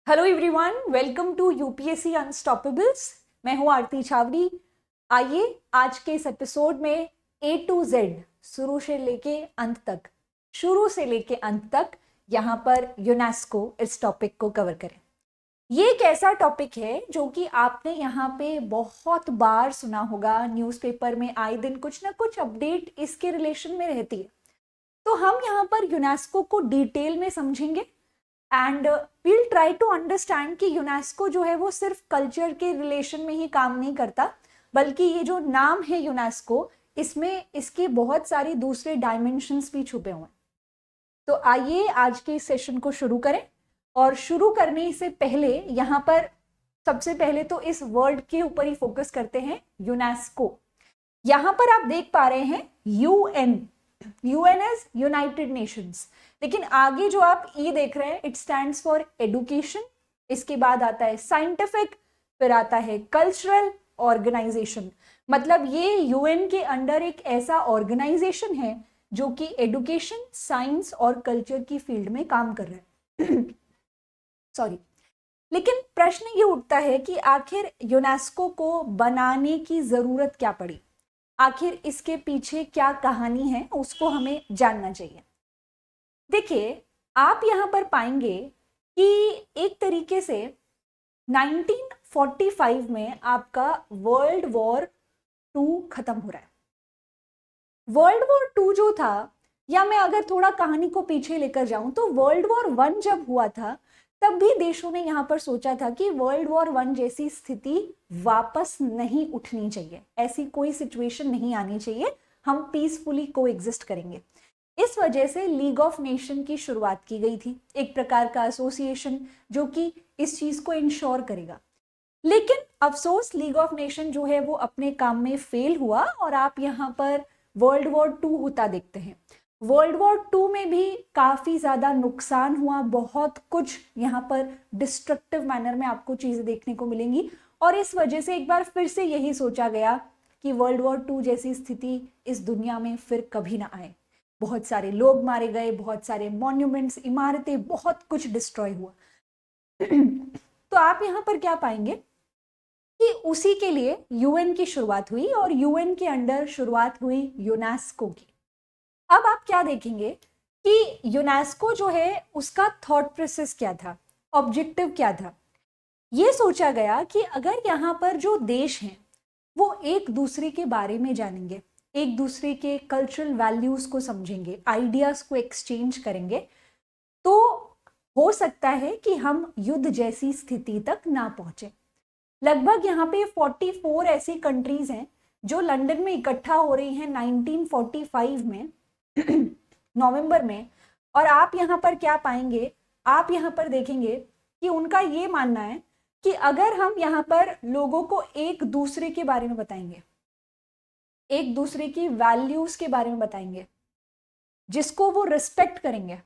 Hello everyone, welcome to UPSC unstoppables. मैं हूं आरती छावड़ी। आइए आज के इस एपिसोड में ए टू जेड शुरू से लेके अंत तक यहाँ पर यूनेस्को इस टॉपिक को कवर करें। ये एक ऐसा टॉपिक है जो कि आपने यहाँ पे बहुत बार सुना होगा, न्यूज़पेपर में आए दिन कुछ ना कुछ अपडेट इसके रिलेशन में रहती है। तो हम यहाँ पर यूनेस्को को डिटेल में समझेंगे and we'll try to understand कि यूनेस्को जो है वो सिर्फ कल्चर के रिलेशन में ही काम नहीं करता, बल्कि ये जो नाम है यूनेस्को, इसमें इसके बहुत सारे दूसरे डायमेंशंस भी छुपे हुए हैं। तो आइए आज के इस सेशन को शुरू करें। और शुरू करने से पहले यहाँ पर सबसे पहले तो इस वर्ड के ऊपर ही फोकस करते हैं, यूनेस्को। यहाँ पर आप देख पा रहे हैं यूएन इज यूनाइटेड नेशंस, लेकिन आगे जो आप ई देख रहे हैं इट स्टैंड्स फॉर एडुकेशन, इसके बाद आता है साइंटिफिक, फिर आता है कल्चरल ऑर्गेनाइजेशन। मतलब ये यूएन के अंडर एक ऐसा ऑर्गेनाइजेशन है जो कि एडुकेशन, साइंस और कल्चर की फील्ड में काम कर रहा है। सॉरी, लेकिन प्रश्न ये उठता है कि आखिर यूनेस्को को बनाने की जरूरत क्या पड़ी, आखिर इसके पीछे क्या कहानी है, उसको हमें जानना चाहिए। देखिए, आप यहां पर पाएंगे कि एक तरीके से 1945 में आपका वर्ल्ड वॉर 2 खत्म हो रहा है। वर्ल्ड वॉर 2 जो था, या मैं अगर थोड़ा कहानी को पीछे लेकर जाऊं तो वर्ल्ड वॉर 1 जब हुआ था तब भी देशों ने यहां पर सोचा था कि वर्ल्ड वॉर 1 जैसी स्थिति वापस नहीं उठनी चाहिए, ऐसी कोई सिचुएशन नहीं आनी चाहिए, हम पीसफुली को एग्जिस्ट करेंगे। इस वजह से लीग ऑफ नेशन की शुरुआत की गई थी, एक प्रकार का एसोसिएशन जो कि इस चीज को इंश्योर करेगा। लेकिन अफसोस लीग ऑफ नेशन जो है वो अपने काम में फेल हुआ और आप यहाँ पर वर्ल्ड वॉर 2 होता देखते हैं। वर्ल्ड वॉर 2 में भी काफी ज्यादा नुकसान हुआ, बहुत कुछ यहाँ पर डिस्ट्रक्टिव मैनर में आपको चीजें देखने को मिलेंगी। और इस वजह से एक बार फिर से यही सोचा गया कि वर्ल्ड वॉर 2 जैसी स्थिति इस दुनिया में फिर कभी ना आए। बहुत सारे लोग मारे गए, बहुत सारे मॉन्यूमेंट्स, इमारतें, बहुत कुछ डिस्ट्रॉय हुआ। तो आप यहाँ पर क्या पाएंगे कि उसी के लिए यूएन की शुरुआत हुई और यूएन के अंडर शुरुआत हुई यूनेस्को की। अब आप क्या देखेंगे कि यूनेस्को जो है उसका थॉट प्रोसेस क्या था, ऑब्जेक्टिव क्या था। ये सोचा गया कि अगर यहाँ पर जो देश हैं वो एक दूसरे के बारे में जानेंगे, एक दूसरे के कल्चरल वैल्यूज को समझेंगे, आइडियाज को एक्सचेंज करेंगे, तो हो सकता है कि हम युद्ध जैसी स्थिति तक ना पहुंचे। लगभग यहाँ पे 44 ऐसी कंट्रीज हैं जो लंदन में इकट्ठा हो रही हैं 1945 में नवंबर में। और आप यहाँ पर क्या पाएंगे, आप यहाँ पर देखेंगे कि उनका ये मानना है कि अगर हम यहाँ पर लोगों को एक दूसरे के बारे में बताएंगे, एक दूसरे की वैल्यूज के बारे में बताएंगे, जिसको वो रिस्पेक्ट करेंगे,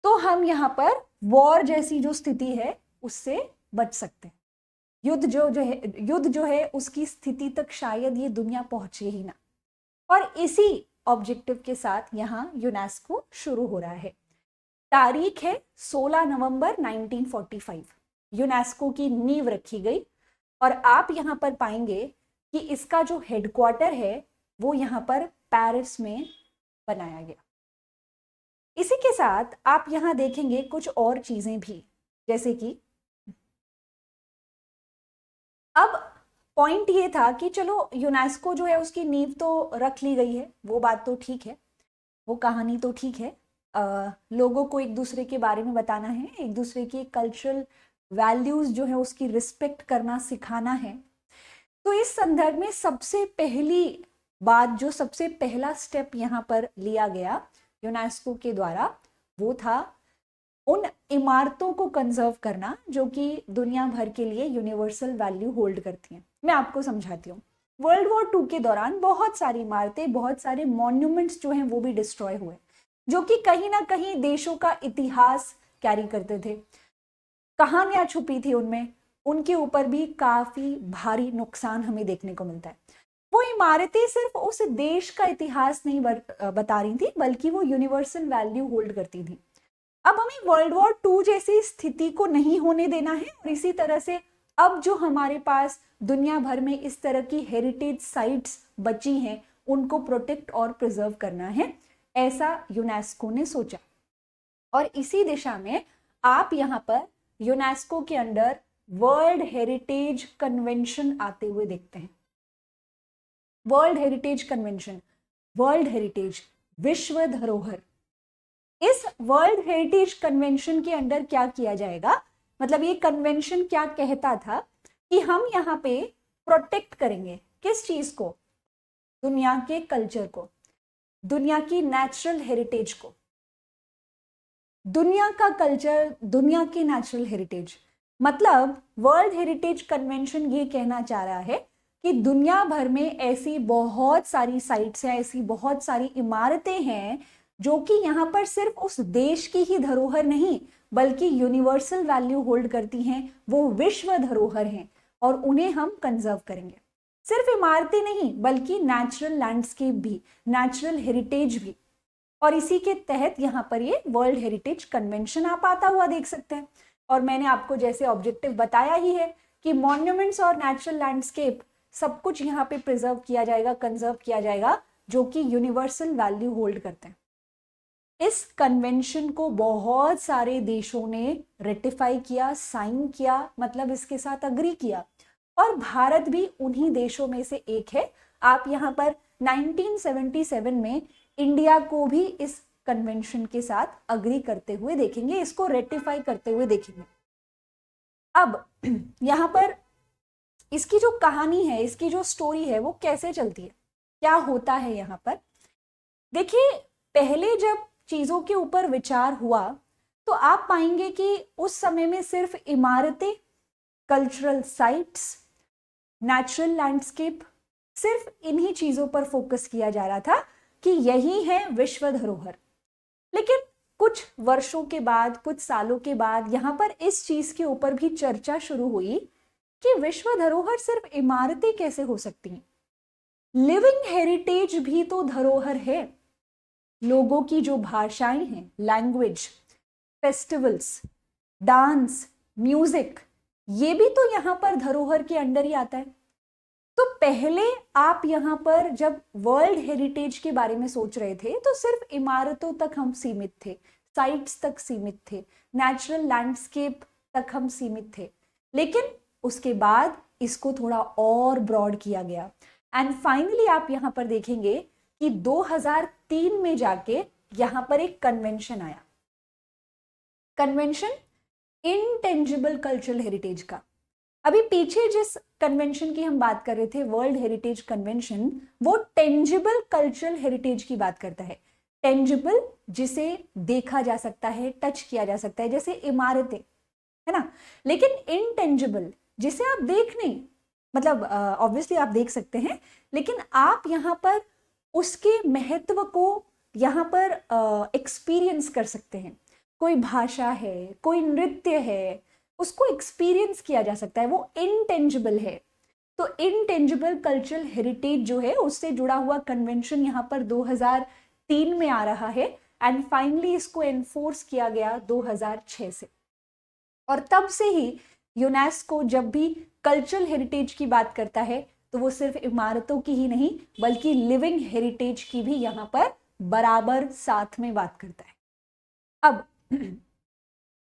तो हम यहाँ पर वॉर जैसी जो स्थिति है उससे बच सकते हैं। युद्ध जो है उसकी स्थिति तक शायद ये दुनिया पहुंचे ही ना। और इसी ऑब्जेक्टिव के साथ यहाँ यूनेस्को शुरू हो रहा है। तारीख है 16 नवंबर 1945, यूनेस्को की नींव रखी गई। और आप यहाँ पर पाएंगे कि इसका जो हेडक्वार्टर है वो यहाँ पर पेरिस में बनाया गया। इसी के साथ आप यहाँ देखेंगे कुछ और चीजें भी, जैसे कि अब पॉइंट ये था कि चलो यूनेस्को जो है उसकी नींव तो रख ली गई है, वो बात तो ठीक है, वो कहानी तो ठीक है। लोगों को एक दूसरे के बारे में बताना है, एक दूसरे की कल्चरल वैल्यूज जो है उसकी रिस्पेक्ट करना सिखाना है। तो इस संदर्भ में सबसे पहली बात, जो सबसे पहला स्टेप यहाँ पर लिया गया यूनेस्को के द्वारा, वो था उन इमारतों को कंजर्व करना जो कि दुनिया भर के लिए यूनिवर्सल वैल्यू होल्ड करती हैं। मैं आपको समझाती हूँ। वर्ल्ड वॉर 2 के दौरान बहुत सारी इमारतें, बहुत सारे मॉन्यूमेंट्स जो हैं वो भी डिस्ट्रॉय हुए, जो कि कहीं ना कहीं देशों का इतिहास कैरी करते थे, कहानियां छुपी थी उनमें, उनके ऊपर भी काफी भारी नुकसान हमें देखने को मिलता है। वो इमारतें सिर्फ उस देश का इतिहास नहीं बता रही थी, बल्कि वो यूनिवर्सल वैल्यू होल्ड करती थी। अब हमें वर्ल्ड वॉर 2 जैसी स्थिति को नहीं होने देना है और इसी तरह से अब जो हमारे पास दुनिया भर में इस तरह की हेरिटेज साइट्स बची हैं उनको प्रोटेक्ट और प्रिजर्व करना है, ऐसा यूनेस्को ने सोचा। और इसी दिशा में आप यहाँ पर यूनेस्को के अंडर वर्ल्ड हेरिटेज कन्वेंशन आते हुए देखते हैं। World heritage convention, world heritage, विश्व धरोहर। इस वर्ल्ड हेरिटेज कन्वेंशन के अंडर क्या किया जाएगा, मतलब ये कन्वेंशन क्या कहता था कि हम यहाँ पे प्रोटेक्ट करेंगे किस चीज को, दुनिया के कल्चर को, दुनिया की नेचुरल हेरिटेज को। दुनिया का कल्चर, दुनिया की नेचुरल हेरिटेज, मतलब वर्ल्ड हेरिटेज कन्वेंशन ये कहना चाह रहा है कि दुनिया भर में ऐसी बहुत सारी साइट्स हैं, ऐसी बहुत सारी इमारतें हैं जो कि यहाँ पर सिर्फ उस देश की ही धरोहर नहीं बल्कि यूनिवर्सल वैल्यू होल्ड करती हैं, वो विश्व धरोहर हैं और उन्हें हम कंजर्व करेंगे। सिर्फ इमारतें नहीं बल्कि नेचुरल लैंडस्केप भी, नेचुरल हेरिटेज भी। और इसी के तहत यहाँ पर ये वर्ल्ड हेरिटेज कन्वेंशन आप आता हुआ देख सकते हैं। और मैंने आपको जैसे ऑब्जेक्टिव बताया ही है कि मॉन्यूमेंट्स और नेचुरल लैंडस्केप सब कुछ यहाँ पे प्रिजर्व किया जाएगा, कंजर्व किया जाएगा, जो कि यूनिवर्सल वैल्यू होल्ड करते हैं। इस कन्वेंशन को बहुत सारे देशों ने रेटिफाई किया, साइन किया, मतलब इसके साथ अग्री किया और भारत भी उन्हीं देशों में से एक है। आप यहाँ पर 1977 में इंडिया को भी इस कन्वेंशन के साथ अग्री करते हुए देखेंगे, इसको रेटिफाई करते हुए देखेंगे। अब यहाँ पर इसकी जो कहानी है, इसकी जो स्टोरी है वो कैसे चलती है, क्या होता है यहाँ पर देखिए। पहले जब चीजों के ऊपर विचार हुआ तो आप पाएंगे कि उस समय में सिर्फ इमारतें, कल्चरल साइट्स, नेचुरल लैंडस्केप, सिर्फ इन्हीं चीजों पर फोकस किया जा रहा था कि यही है विश्व धरोहर। लेकिन कुछ वर्षों के बाद, कुछ सालों के बाद यहाँ पर इस चीज के ऊपर भी चर्चा शुरू हुई कि विश्व धरोहर सिर्फ इमारतें कैसे हो सकती हैं, लिविंग हेरिटेज भी तो धरोहर है। लोगों की जो भाषाएं हैं, लैंग्वेज, फेस्टिवल्स, डांस, म्यूजिक, ये भी तो यहाँ पर धरोहर के अंडर ही आता है। तो पहले आप यहाँ पर जब वर्ल्ड हेरिटेज के बारे में सोच रहे थे तो सिर्फ इमारतों तक हम सीमित थे, साइट्स तक सीमित थे, नेचुरल लैंडस्केप तक हम सीमित थे। लेकिन उसके बाद इसको थोड़ा और ब्रॉड किया गया एंड फाइनली आप यहाँ पर देखेंगे कि 2003 में जाके यहाँ पर एक कन्वेंशन आया, कन्वेंशन इनटेंजिबल कल्चरल हेरिटेज का। अभी पीछे जिस कन्वेंशन की हम बात कर रहे थे, वर्ल्ड हेरिटेज कन्वेंशन, वो टेंजिबल कल्चरल हेरिटेज की बात करता है। टेंजिबल जिसे देखा जा सकता है, टच किया जा सकता है, जैसे इमारतें, है ना। लेकिन इनटेंजिबल जिसे आप देख नहीं, मतलब ऑब्वियसली आप देख सकते हैं लेकिन आप यहाँ पर उसके महत्व को यहाँ पर एक्सपीरियंस कर सकते हैं। कोई भाषा है, कोई नृत्य है, उसको एक्सपीरियंस किया जा सकता है, वो इनटेंजिबल है। तो इनटेंजिबल कल्चरल हेरिटेज जो है उससे जुड़ा हुआ कन्वेंशन यहाँ पर 2003 में आ रहा है एंड फाइनली इसको एनफोर्स किया गया 2006 से। और तब से ही यूनेस्को जब भी कल्चरल हेरिटेज की बात करता है तो वो सिर्फ इमारतों की ही नहीं बल्कि लिविंग हेरिटेज की भी यहाँ पर बराबर साथ में बात करता है। अब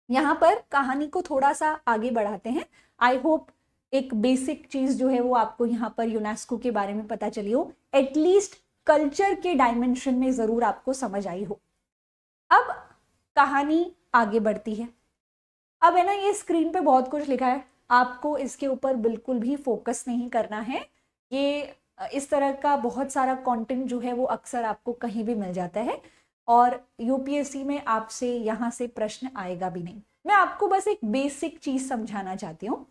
यहाँ पर कहानी को थोड़ा सा आगे बढ़ाते हैं। आई होप एक बेसिक चीज जो है वो आपको यहाँ पर यूनेस्को के बारे में पता चली हो, एटलीस्ट कल्चर के डायमेंशन में जरूर आपको समझ आई हो। अब कहानी आगे बढ़ती है। अब है ना, ये स्क्रीन पे बहुत कुछ लिखा है, आपको इसके ऊपर बिल्कुल भी फोकस नहीं करना है। ये इस तरह का बहुत सारा कंटेंट जो है वो अक्सर आपको कहीं भी मिल जाता है और यूपीएससी में आपसे यहाँ से प्रश्न आएगा भी नहीं। मैं आपको बस एक बेसिक चीज समझाना चाहती हूँ।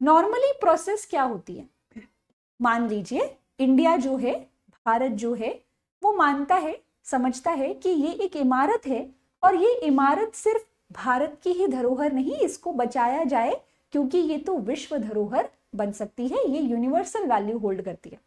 नॉर्मली प्रोसेस क्या होती है, मान लीजिए इंडिया जो है, भारत जो है, वो मानता है, समझता है कि ये एक इमारत है और ये इमारत सिर्फ भारत की ही धरोहर नहीं, इसको बचाया जाए क्योंकि ये तो विश्व धरोहर बन सकती है, ये यूनिवर्सल वैल्यू होल्ड करती है।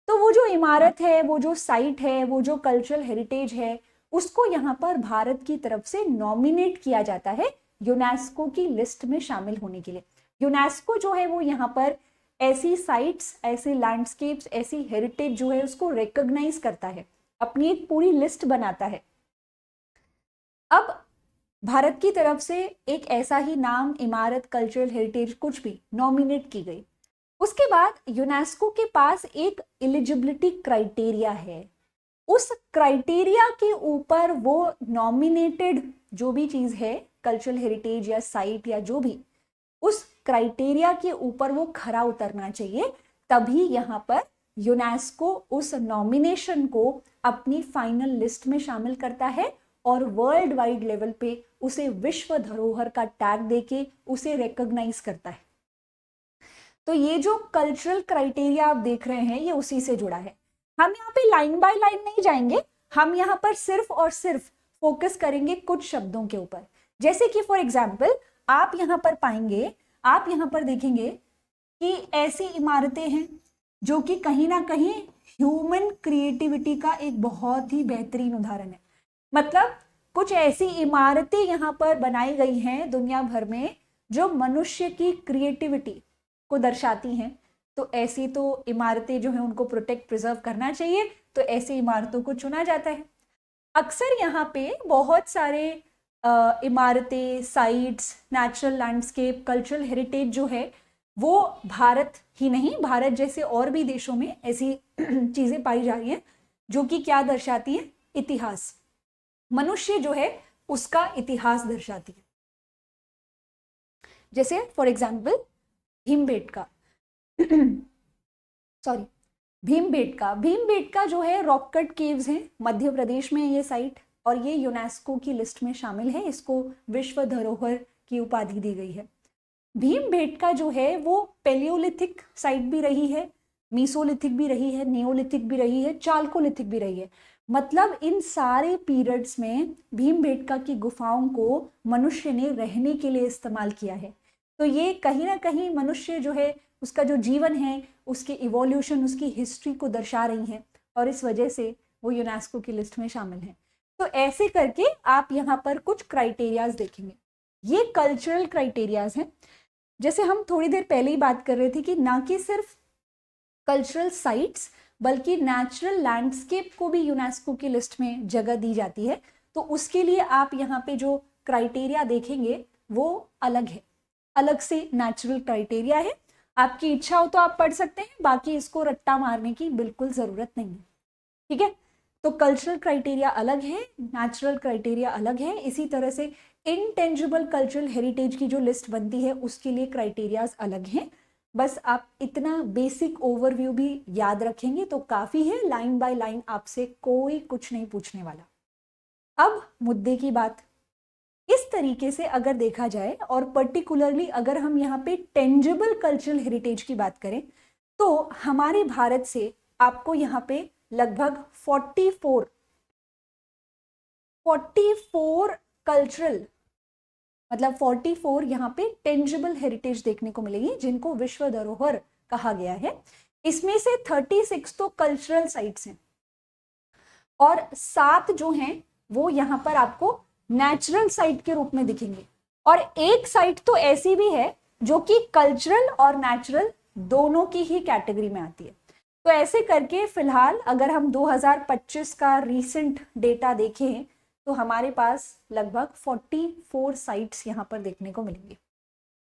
तो वो जो इमारत है, वो जो साइट है, वो जो कल्चरल हेरिटेज है, उसको यहाँ पर भारत की तरफ से नॉमिनेट किया जाता है यूनेस्को की लिस्ट में शामिल होने के लिए। यूनेस्को जो है वो यहाँ पर ऐसी साइट्स, ऐसे लैंडस्केप्स, ऐसी हेरिटेज जो है उसको रिकॉग्नाइज करता है, अपनी एक पूरी लिस्ट बनाता है। अब भारत की तरफ से एक ऐसा ही नाम, इमारत, कल्चरल हेरिटेज कुछ भी नॉमिनेट की गई। उसके बाद यूनेस्को के पास एक एलिजिबिलिटी क्राइटेरिया है। उस क्राइटेरिया के ऊपर वो नॉमिनेटेड जो भी चीज है, कल्चरल हेरिटेज या साइट या जो भी, उस क्राइटेरिया के ऊपर वो खरा उतरना चाहिए, तभी यहाँ पर यूनेस्को उस नॉमिनेशन को अपनी फाइनल लिस्ट में शामिल करता है और वर्ल्ड वाइड लेवल पे उसे विश्व धरोहर का टैग देके उसे रिकॉग्नाइज करता है। तो ये जो कल्चरल क्राइटेरिया आप देख रहे हैं ये उसी से जुड़ा है। हम यहाँ पे लाइन बाय लाइन नहीं जाएंगे, हम यहाँ पर सिर्फ और सिर्फ फोकस करेंगे कुछ शब्दों के ऊपर। जैसे कि फॉर एग्जाम्पल आप यहाँ पर पाएंगे, आप यहाँ पर देखेंगे कि ऐसी इमारतें हैं जो कि कहीं ना कहीं ह्यूमन क्रिएटिविटी का एक बहुत ही बेहतरीन उदाहरण है। मतलब कुछ ऐसी इमारतें यहाँ पर बनाई गई हैं दुनिया भर में जो मनुष्य की क्रिएटिविटी को दर्शाती हैं। तो ऐसी तो इमारतें जो है उनको प्रोटेक्ट, प्रिजर्व करना चाहिए, तो ऐसी इमारतों को चुना जाता है। अक्सर यहाँ पे बहुत सारे इमारतें, sites, natural landscape, cultural heritage जो है वो भारत ही नहीं, भारत जैसे और भी देशों में ऐसी चीजें पाई जा रही हैं जो कि क्या दर्शाती है, इतिहास, मनुष्य जो है उसका इतिहास दर्शाती है। जैसे for example Bhimbetka sorry Bhimbetka जो है रॉक कट केव्स हैं, मध्य प्रदेश में ये साइट, और ये यूनेस्को की लिस्ट में शामिल है, इसको विश्व धरोहर की उपाधि दी गई है। भीमबेटका जो है वो पेलियोलिथिक साइट भी रही है, मीसोलिथिक भी रही है, नियोलिथिक भी रही है, चाल्कोलिथिक भी रही है। मतलब इन सारे पीरियड्स में भीमबेटका की गुफाओं को मनुष्य ने रहने के लिए इस्तेमाल किया है। तो ये कहीं ना कहीं मनुष्य जो है उसका जो जीवन है, उसके इवोल्यूशन, उसकी हिस्ट्री को दर्शा रही हैं और इस वजह से वो यूनेस्को की लिस्ट में शामिल हैं। तो ऐसे करके आप यहाँ पर कुछ क्राइटेरियाज देखेंगे, ये कल्चरल क्राइटेरियाज हैं। जैसे हम थोड़ी देर पहले ही बात कर रहे थे कि ना कि सिर्फ कल्चरल साइट्स बल्कि नेचुरल लैंडस्केप को भी यूनेस्को की लिस्ट में जगह दी जाती है। तो उसके लिए आप यहाँ पे जो क्राइटेरिया देखेंगे वो अलग है, अलग से नेचुरल क्राइटेरिया है। आपकी इच्छा हो तो आप पढ़ सकते हैं, बाकी इसको रट्टा मारने की बिल्कुल जरूरत नहीं है, ठीक है। तो कल्चरल क्राइटेरिया अलग है, नेचुरल क्राइटेरिया अलग है। इसी तरह से इनटेंजिबल कल्चरल हेरिटेज की जो लिस्ट बनती है उसके लिए क्राइटेरियाज अलग हैं। बस आप इतना बेसिक ओवरव्यू भी याद रखेंगे तो काफी है, लाइन बाय लाइन आपसे कोई कुछ नहीं पूछने वाला। अब मुद्दे की बात, इस तरीके से अगर देखा जाए और पर्टिकुलरली अगर हम यहाँ पे टेंजिबल कल्चरल हेरिटेज की बात करें तो हमारे भारत से आपको यहाँ पे लगभग 44 कल्चरल, मतलब 44 यहाँ पे टेंजिबल हेरिटेज देखने को मिलेगी जिनको विश्व धरोहर कहा गया है। इसमें से 36 तो कल्चरल साइट्स हैं और 7 जो हैं वो यहाँ पर आपको नेचुरल साइट के रूप में दिखेंगे, और एक साइट तो ऐसी भी है जो कि कल्चरल और नेचुरल दोनों की ही कैटेगरी में आती है। तो ऐसे करके फिलहाल अगर हम 2025 का रीसेंट डेटा देखें तो हमारे पास लगभग 44 साइट्स यहाँ पर देखने को मिलेंगी।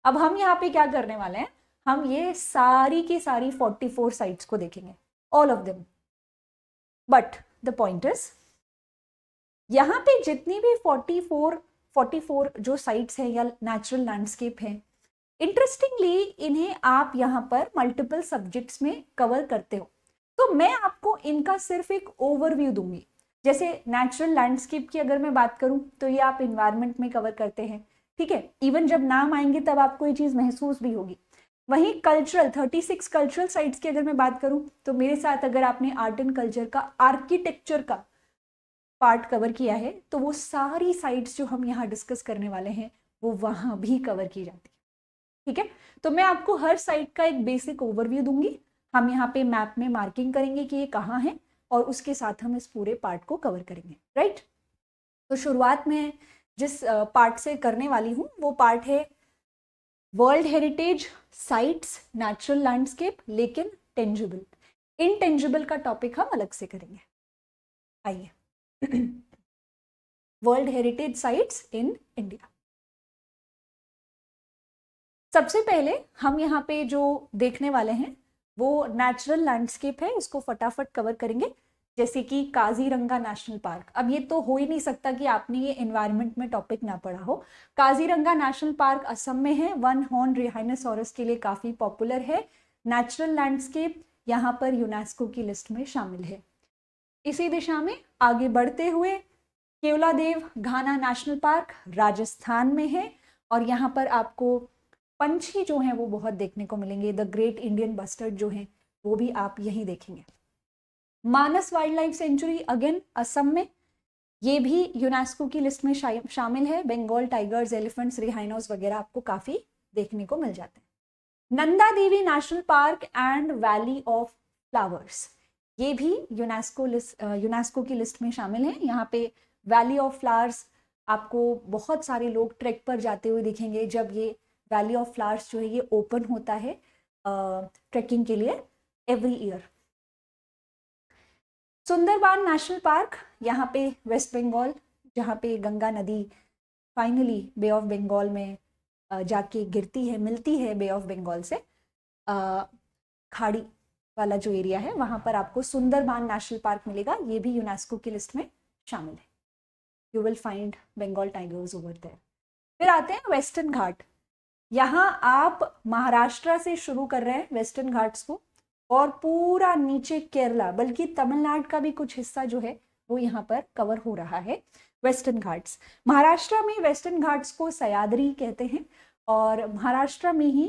अब हम यहाँ पे क्या करने वाले हैं, हम ये सारी की सारी 44 साइट्स को देखेंगे, all of them. But the point is यहाँ पे जितनी भी 44 जो साइट्स हैं या नेचुरल लैंडस्केप हैं, इंटरेस्टिंगली इन्हें आप यहाँ पर मल्टीपल सब्जेक्ट्स में कवर करते हो। तो मैं आपको इनका सिर्फ एक ओवरव्यू दूंगी। जैसे नेचुरल लैंडस्केप की अगर मैं बात करूं तो ये आप इन्वायरमेंट में कवर करते हैं, ठीक है। इवन जब नाम आएंगे तब आपको ये चीज महसूस भी होगी। वहीं कल्चरल 36 कल्चरल साइट्स की अगर मैं बात करूं तो मेरे साथ अगर आपने आर्ट एंड कल्चर का, आर्किटेक्चर का पार्ट कवर किया है तो वो सारी साइट्स जो हम यहाँ डिस्कस करने वाले हैं वो वहां भी कवर की जाती है, ठीक है। तो मैं आपको हर साइट का एक बेसिक ओवरव्यू दूंगी, हम यहाँ पे मैप में मार्किंग करेंगे कि ये कहाँ है और उसके साथ हम इस पूरे पार्ट को कवर करेंगे, राइट। तो शुरुआत में जिस पार्ट से करने वाली हूँ वो पार्ट है world heritage sites natural landscape, लेकिन टेंजिबल। इनटेंजिबल का टॉपिक हम अलग से करेंगे। आइए, world heritage sites in India. सबसे पहले हम यहाँ पे जो देखने वाले हैं वो नेचुरल लैंडस्केप है, इसको फटाफट कवर करेंगे। जैसे कि काजीरंगा नेशनल पार्क, अब ये तो हो ही नहीं सकता कि आपने ये एनवायरनमेंट में टॉपिक ना पढ़ा हो। काजीरंगा नेशनल पार्क असम में है, वन हॉर्न राइनोसोरस के लिए काफी पॉपुलर है। नेचुरल लैंडस्केप यहाँ पर यूनेस्को की लिस्ट में शामिल है। इसी दिशा में आगे बढ़ते हुए केवलादेव घाना नेशनल पार्क राजस्थान में है, और यहाँ पर आपको पंछी जो हैं वो बहुत देखने को मिलेंगे। द ग्रेट इंडियन बस्टर्ड जो हैं वो भी आप यहीं देखेंगे। Manas wild life sanctuary again Assam में, ये भी यूनेस्को की लिस्ट में शामिल है। बंगाल टाइगर्स, एलिफेंट्स, रिहाइनोस वगैरह आपको काफी देखने को मिल जाते हैं। Nanda Devi national park and valley of flowers, ये भी यूनेस्को की लिस्ट में शामिल है। यहाँ पे वैली ऑफ फ्लावर्स आपको बहुत सारे लोग ट्रैक पर जाते हुए दिखेंगे जब ये वैली ऑफ फ्लावर्स जो है ये ओपन होता है ट्रैकिंग के लिए every year. Sundarban national park यहाँ पे वेस्ट बंगाल, जहाँ पे गंगा नदी फाइनली बे ऑफ बंगाल में जाके गिरती है, मिलती है बे ऑफ बंगाल से, खाड़ी वाला जो एरिया है वहाँ पर आपको सुंदरबान नेशनल पार्क मिलेगा। ये भी यूनेस्को की लिस्ट में शामिल है। You will find Bengal tigers over there. फिर आते हैं वेस्टर्न घाट। यहाँ आप महाराष्ट्र से शुरू कर रहे हैं वेस्टर्न घाट्स को, और पूरा नीचे केरला, बल्कि तमिलनाडु का भी कुछ हिस्सा जो है वो यहाँ पर कवर हो रहा है वेस्टर्न घाट्स। महाराष्ट्र में वेस्टर्न घाट्स को सह्याद्री कहते हैं, और महाराष्ट्र में ही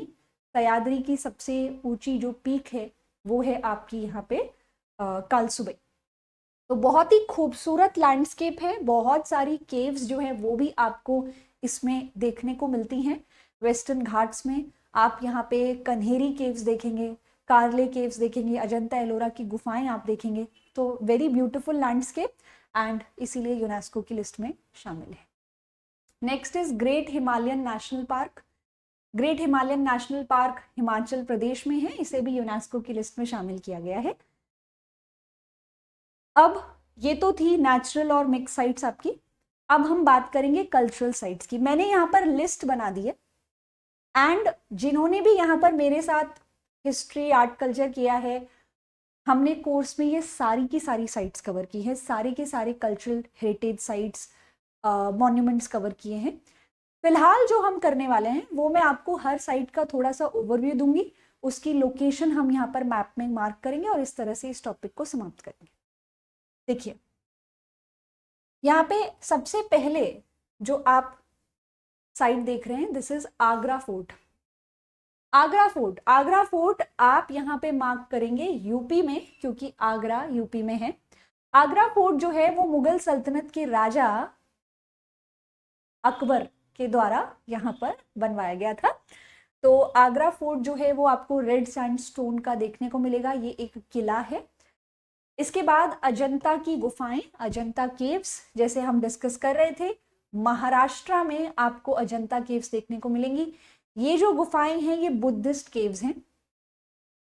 सह्याद्री की सबसे ऊंची जो पीक है वो है आपकी यहाँ पे कालसुबई। तो बहुत ही खूबसूरत लैंडस्केप है, बहुत सारी केव्स जो है वो भी आपको इसमें देखने को मिलती हैं। वेस्टर्न घाट्स में आप यहाँ पे कन्हेरी केव्स देखेंगे, कार्ले केव्स देखेंगे, अजंता एलोरा की गुफाएं आप देखेंगे। तो वेरी ब्यूटीफुल लैंडस्केप, एंड इसीलिए यूनेस्को की लिस्ट में शामिल है। Next is great Himalayan national park. Great Himalayan national park Himachal Pradesh में है, इसे भी यूनेस्को की लिस्ट में शामिल किया गया है। अब ये तो थी नेचुरल और मिक्स साइट्स आपकी। अब हम बात करेंगे कल्चरल साइट्स की। मैंने यहाँ पर लिस्ट बना दी है, एंड जिन्होंने भी यहाँ पर मेरे साथ हिस्ट्री आर्ट कल्चर किया है, हमने कोर्स में ये सारी की सारी साइट्स कवर की है, सारे के सारे cultural heritage sites, monuments cover किए हैं। फिलहाल जो हम करने वाले हैं वो मैं आपको हर साइट का थोड़ा सा ओवरव्यू दूंगी, उसकी लोकेशन हम यहाँ पर मैप में मार्क करेंगे, और इस तरह से इस टॉपिक को समाप्त करेंगे। देखिए, यहाँ पे सबसे पहले जो आप साइट देख रहे हैं, this is Agra fort. Agra fort, Agra fort आप यहाँ पे मार्क करेंगे यूपी में, क्योंकि आगरा यूपी में है। आगरा फोर्ट जो है वो मुगल सल्तनत के राजा अकबर के द्वारा यहाँ पर बनवाया गया था। तो आगरा फोर्ट जो है वो आपको रेड सैंडस्टोन का देखने को मिलेगा, ये एक किला है। इसके बाद अजंता की गुफाएं, अजंता केव्स, जैसे हम डिस्कस कर रहे थे, महाराष्ट्र में आपको अजंता केव्स देखने को मिलेंगी। ये जो गुफाएं हैं ये बुद्धिस्ट केव्स हैं।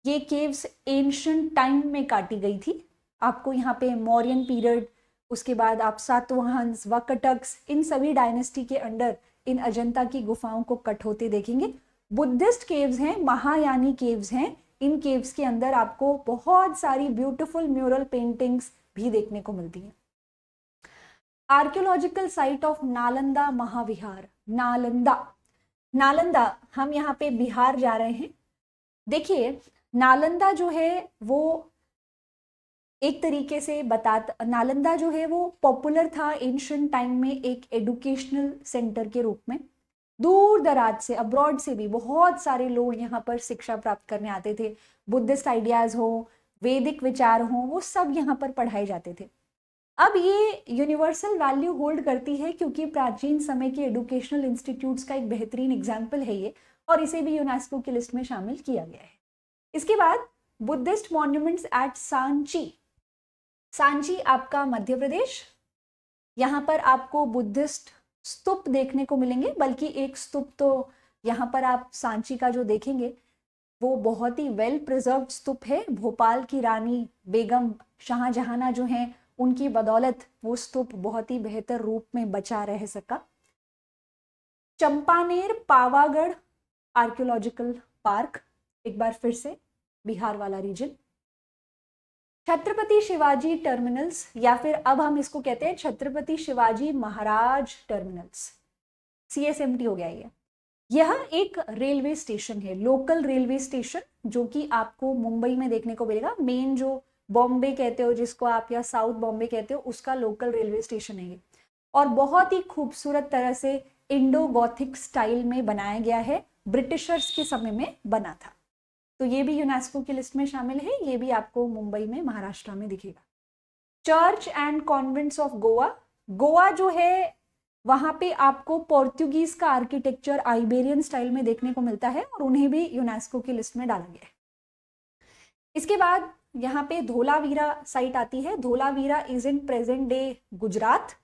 ये केव्स एंशिएंट टाइम में काटी गई थी। आपको यहाँ पे मौर्यन पीरियड, उसके बाद आप सातवाहंस, वाकटक्स, इन सभी डायनेस्टी के अंडर इन अजंता की गुफाओं को कट होते देखेंगे। बुद्धिस्ट केव्स हैं, महायानी केव्स हैं। इन केव्स के अंदर आपको बहुत सारी ब्यूटीफुल म्यूरल पेंटिंग्स भी देखने को मिलती हैं। आर्कियोलॉजिकल साइट ऑफ नालंदा महाविहार। नालंदा, नालंदा, हम यहाँ पे बिहार जा रहे हैं। देखिए, नालंदा जो है वो एक तरीके से नालंदा जो है वो पॉपुलर था एंशिएंट टाइम में एक एजुकेशनल सेंटर के रूप में। दूर दराज से, अब्रॉड से भी बहुत सारे लोग यहाँ पर शिक्षा प्राप्त करने आते थे। बुद्धिस्ट आइडियाज हो, वैदिक विचार हो, वो सब यहाँ पर पढ़ाए जाते थे। अब ये यूनिवर्सल वैल्यू होल्ड करती है क्योंकि प्राचीन समय के एजुकेशनल इंस्टीट्यूट्स का एक बेहतरीन एग्जाम्पल है ये, और इसे भी यूनेस्को की लिस्ट में शामिल किया गया है। इसके बाद Buddhist monuments at Sanchi. Sanchi आपका मध्य प्रदेश, यहाँ पर आपको बुद्धिस्ट स्तूप देखने को मिलेंगे, बल्कि एक स्तूप तो यहाँ पर आप सांची का जो देखेंगे वो बहुत ही वेल प्रिजर्व्ड स्तूप है। भोपाल की रानी बेगम शाहजहां जो हैं उनकी बदौलत वो स्तूप बहुत ही बेहतर रूप में बचा रह सका। चंपानेर पावागढ़ आर्कियोलॉजिकल पार्क, एक बार फिर से बिहार वाला रीजन। छत्रपति शिवाजी टर्मिनल्स, या फिर अब हम इसको कहते हैं छत्रपति शिवाजी महाराज टर्मिनल्स, CSMT हो गया ये। यह एक रेलवे स्टेशन है, लोकल रेलवे स्टेशन, जो कि आपको मुंबई में देखने को मिलेगा। मेन जो बॉम्बे कहते हो जिसको आप, या साउथ बॉम्बे कहते हो, उसका लोकल रेलवे स्टेशन है ये। और बहुत ही खूबसूरत तरह से इंडो गॉथिक स्टाइल में बनाया गया है, ब्रिटिशर्स के समय में बना था। तो ये भी यूनेस्को की लिस्ट में शामिल है, ये भी आपको मुंबई में महाराष्ट्र में दिखेगा। Church and convents of Goa, Goa जो है वहां पे आपको पोर्तुगीज का आर्किटेक्चर आइबेरियन स्टाइल में देखने को मिलता है, और उन्हें भी यूनेस्को की लिस्ट में डाला गया है। इसके बाद यहाँ पे धोलावीरा साइट आती है। Dholavira is in present day Gujarat.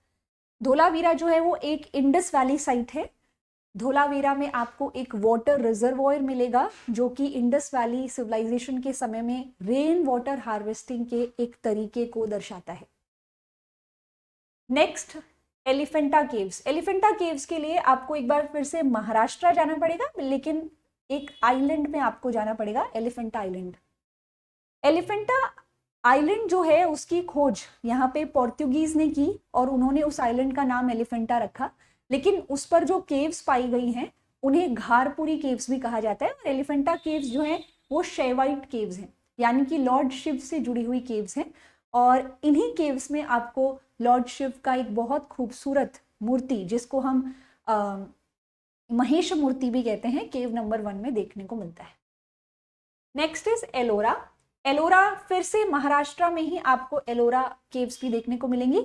Dholavira जो है वो एक इंडस वैली साइट है। धोलावीरा में आपको एक वाटर रिजर्वॉयर मिलेगा जो कि इंडस वैली सिविलाइजेशन के समय में रेन वाटर हार्वेस्टिंग के एक तरीके को दर्शाता है। Next, Elephanta caves. Elephanta caves के लिए आपको एक बार फिर से महाराष्ट्र जाना पड़ेगा, लेकिन एक आइलैंड में आपको जाना पड़ेगा, एलिफेंटा आइलैंड। एलिफेंटा आइलैंड जो है उसकी खोज यहाँ पे पोर्तुगीज ने की और उन्होंने उस आइलैंड का नाम एलिफेंटा रखा, लेकिन उस पर जो केव्स पाई गई हैं उन्हें घारपुरी केव्स भी कहा जाता है। और एलिफेंटा केव्स जो हैं वो शेवाइट केव्स हैं, यानी कि लॉर्ड शिव से जुड़ी हुई केव्स हैं। और इन्हीं केव्स में आपको लॉर्ड शिव का एक बहुत खूबसूरत मूर्ति, जिसको हम महेश मूर्ति भी कहते हैं, केव नंबर 1 में देखने को मिलता है। Next is Ellora. एलोरा फिर से महाराष्ट्र में ही आपको एलोरा केव्स भी देखने को मिलेंगी।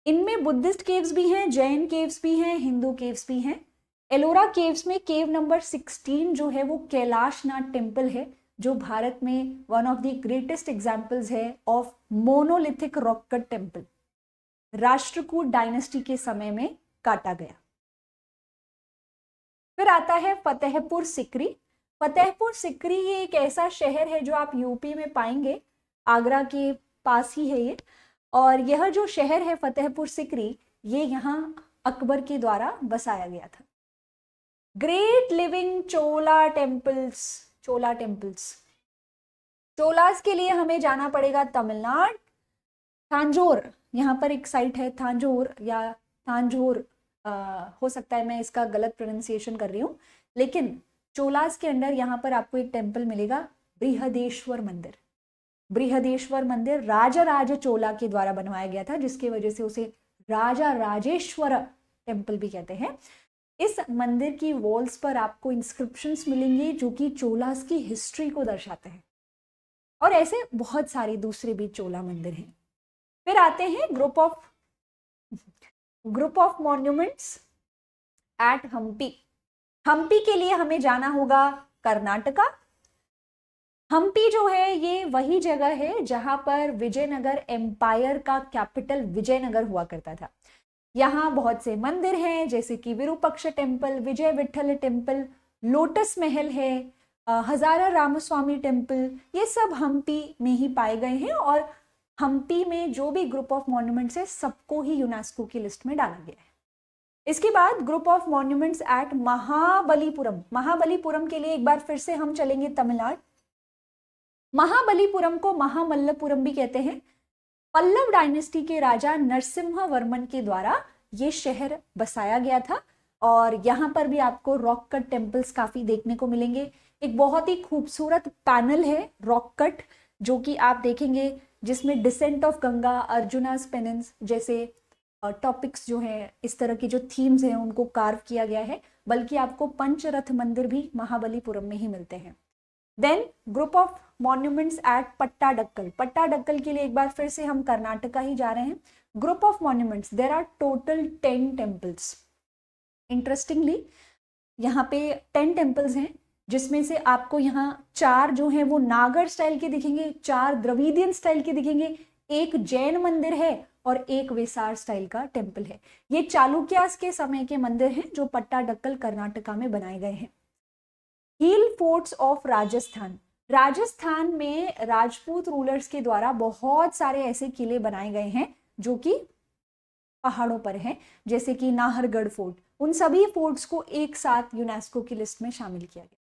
इनमें बुद्धिस्ट केव्स भी हैं, जैन केव्स भी हैं, हिंदू केव्स भी हैं। एलोरा केव्स में केव नंबर 16 जो है वो कैलाशनाथ टेम्पल है, जो भारत में one of the greatest examples है of monolithic rock cut temple. Rashtrakuta dynasty के समय में काटा गया। फिर आता है फतेहपुर सिकरी। फतेहपुर सिकरी ये एक ऐसा शहर है जो आप यूपी में पाएंगे, आगरा के पास ही है ये। और यह जो शहर है फतेहपुर सिकरी, ये यहाँ अकबर के द्वारा बसाया गया था। ग्रेट लिविंग चोला टेम्पल्स। चोला टेम्पल्स, चोलास के लिए हमें जाना पड़ेगा तमिलनाडु, थांजोर। यहाँ पर एक साइट है थांजोर या थांजोर, हो सकता है मैं इसका गलत प्रोनाउंसिएशन कर रही हूँ, लेकिन चोलास के अंडर यहाँ पर आपको एक टेम्पल मिलेगा, बृहदेश्वर मंदिर। बृहदेश्वर मंदिर राजा राजा चोला के द्वारा बनवाया गया था, जिसकी वजह से उसे राजा राजेश्वर टेम्पल भी कहते हैं। इस मंदिर की वॉल्स पर आपको इंस्क्रिप्शंस मिलेंगी जो कि चोलास की हिस्ट्री को दर्शाते हैं, और ऐसे बहुत सारे दूसरे भी चोला मंदिर हैं। फिर आते हैं group of monuments at Hampi. Hampi के लिए हमें जाना होगा कर्नाटका। हम्पी जो है ये वही जगह है जहां पर विजयनगर एम्पायर का कैपिटल विजयनगर हुआ करता था। यहाँ बहुत से मंदिर हैं, जैसे कि विरूपक्ष टेम्पल, विजय विठल टेम्पल, लोटस महल है, हजारा रामस्वामी टेम्पल, ये सब हम्पी में ही पाए गए हैं। और हम्पी में जो भी ग्रुप ऑफ मॉन्यूमेंट्स है सबको ही यूनेस्को की लिस्ट में डाला गया है। इसके बाद group of monuments eight Mahabalipuram. Mahabalipuram के लिए एक बार फिर से हम चलेंगे तमिलनाडु। महाबलीपुरम को महामल्लपुरम भी कहते हैं। पल्लव डायनेस्टी के राजा नरसिम्हा वर्मन के द्वारा ये शहर बसाया गया था, और यहाँ पर भी आपको रॉक कट टेम्पल्स काफी देखने को मिलेंगे। एक बहुत ही खूबसूरत पैनल है रॉक कट, जो कि आप देखेंगे, जिसमें डिसेंट ऑफ गंगा, अर्जुनास पेनिन्स जैसे टॉपिक्स जो हैं, इस तरह की जो थीम्स हैं उनको कार्व किया गया है। बल्कि आपको पंचरथ मंदिर भी महाबलीपुरम में ही मिलते हैं। Then group of monuments at Pattadakal. Pattadakal के लिए एक बार फिर से हम कर्नाटका ही जा रहे हैं। Group of monuments, there are total 10 temples. Interestingly यहाँ पे 10 टेम्पल्स हैं, जिसमें से आपको यहाँ 4 जो हैं वो नागर स्टाइल के दिखेंगे, 4 द्रविडियन स्टाइल के दिखेंगे, एक जैन मंदिर है और एक वेसार स्टाइल का टेम्पल है। ये चालुक्यास के समय के मंदिर हैं जो पट्टाडक्कल कर्नाटका में बनाए गए हैं। हिल फोर्ट्स ऑफ राजस्थान, राजस्थान में राजपूत रूलर्स के द्वारा बहुत सारे ऐसे किले बनाए गए हैं जो कि पहाड़ों पर हैं, जैसे कि नाहरगढ़ फोर्ट। उन सभी फोर्ट्स को एक साथ यूनेस्को की लिस्ट में शामिल किया गया।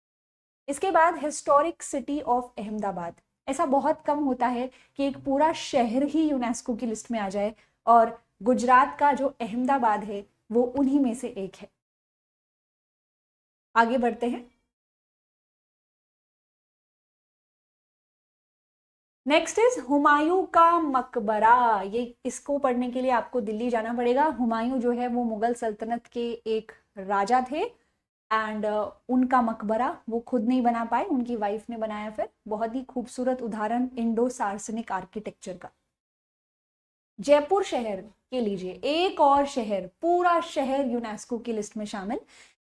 इसके बाद हिस्टोरिक सिटी ऑफ अहमदाबाद, ऐसा बहुत कम होता है कि एक पूरा शहर ही यूनेस्को की लिस्ट में आ जाए, और गुजरात का जो अहमदाबाद है वो उन्हीं में से एक है। आगे बढ़ते हैं। नेक्स्ट इज हुमायूं का मकबरा। ये इसको पढ़ने के लिए आपको दिल्ली जाना पड़ेगा। हुमायूं जो है वो मुगल सल्तनत के एक राजा थे, एंड उनका मकबरा वो खुद नहीं बना पाए, उनकी वाइफ ने बनाया। फिर बहुत ही खूबसूरत उदाहरण इंडो सार्सनिक आर्किटेक्चर का। जयपुर शहर के लीजिए, एक और शहर, पूरा शहर यूनेस्को की लिस्ट में शामिल।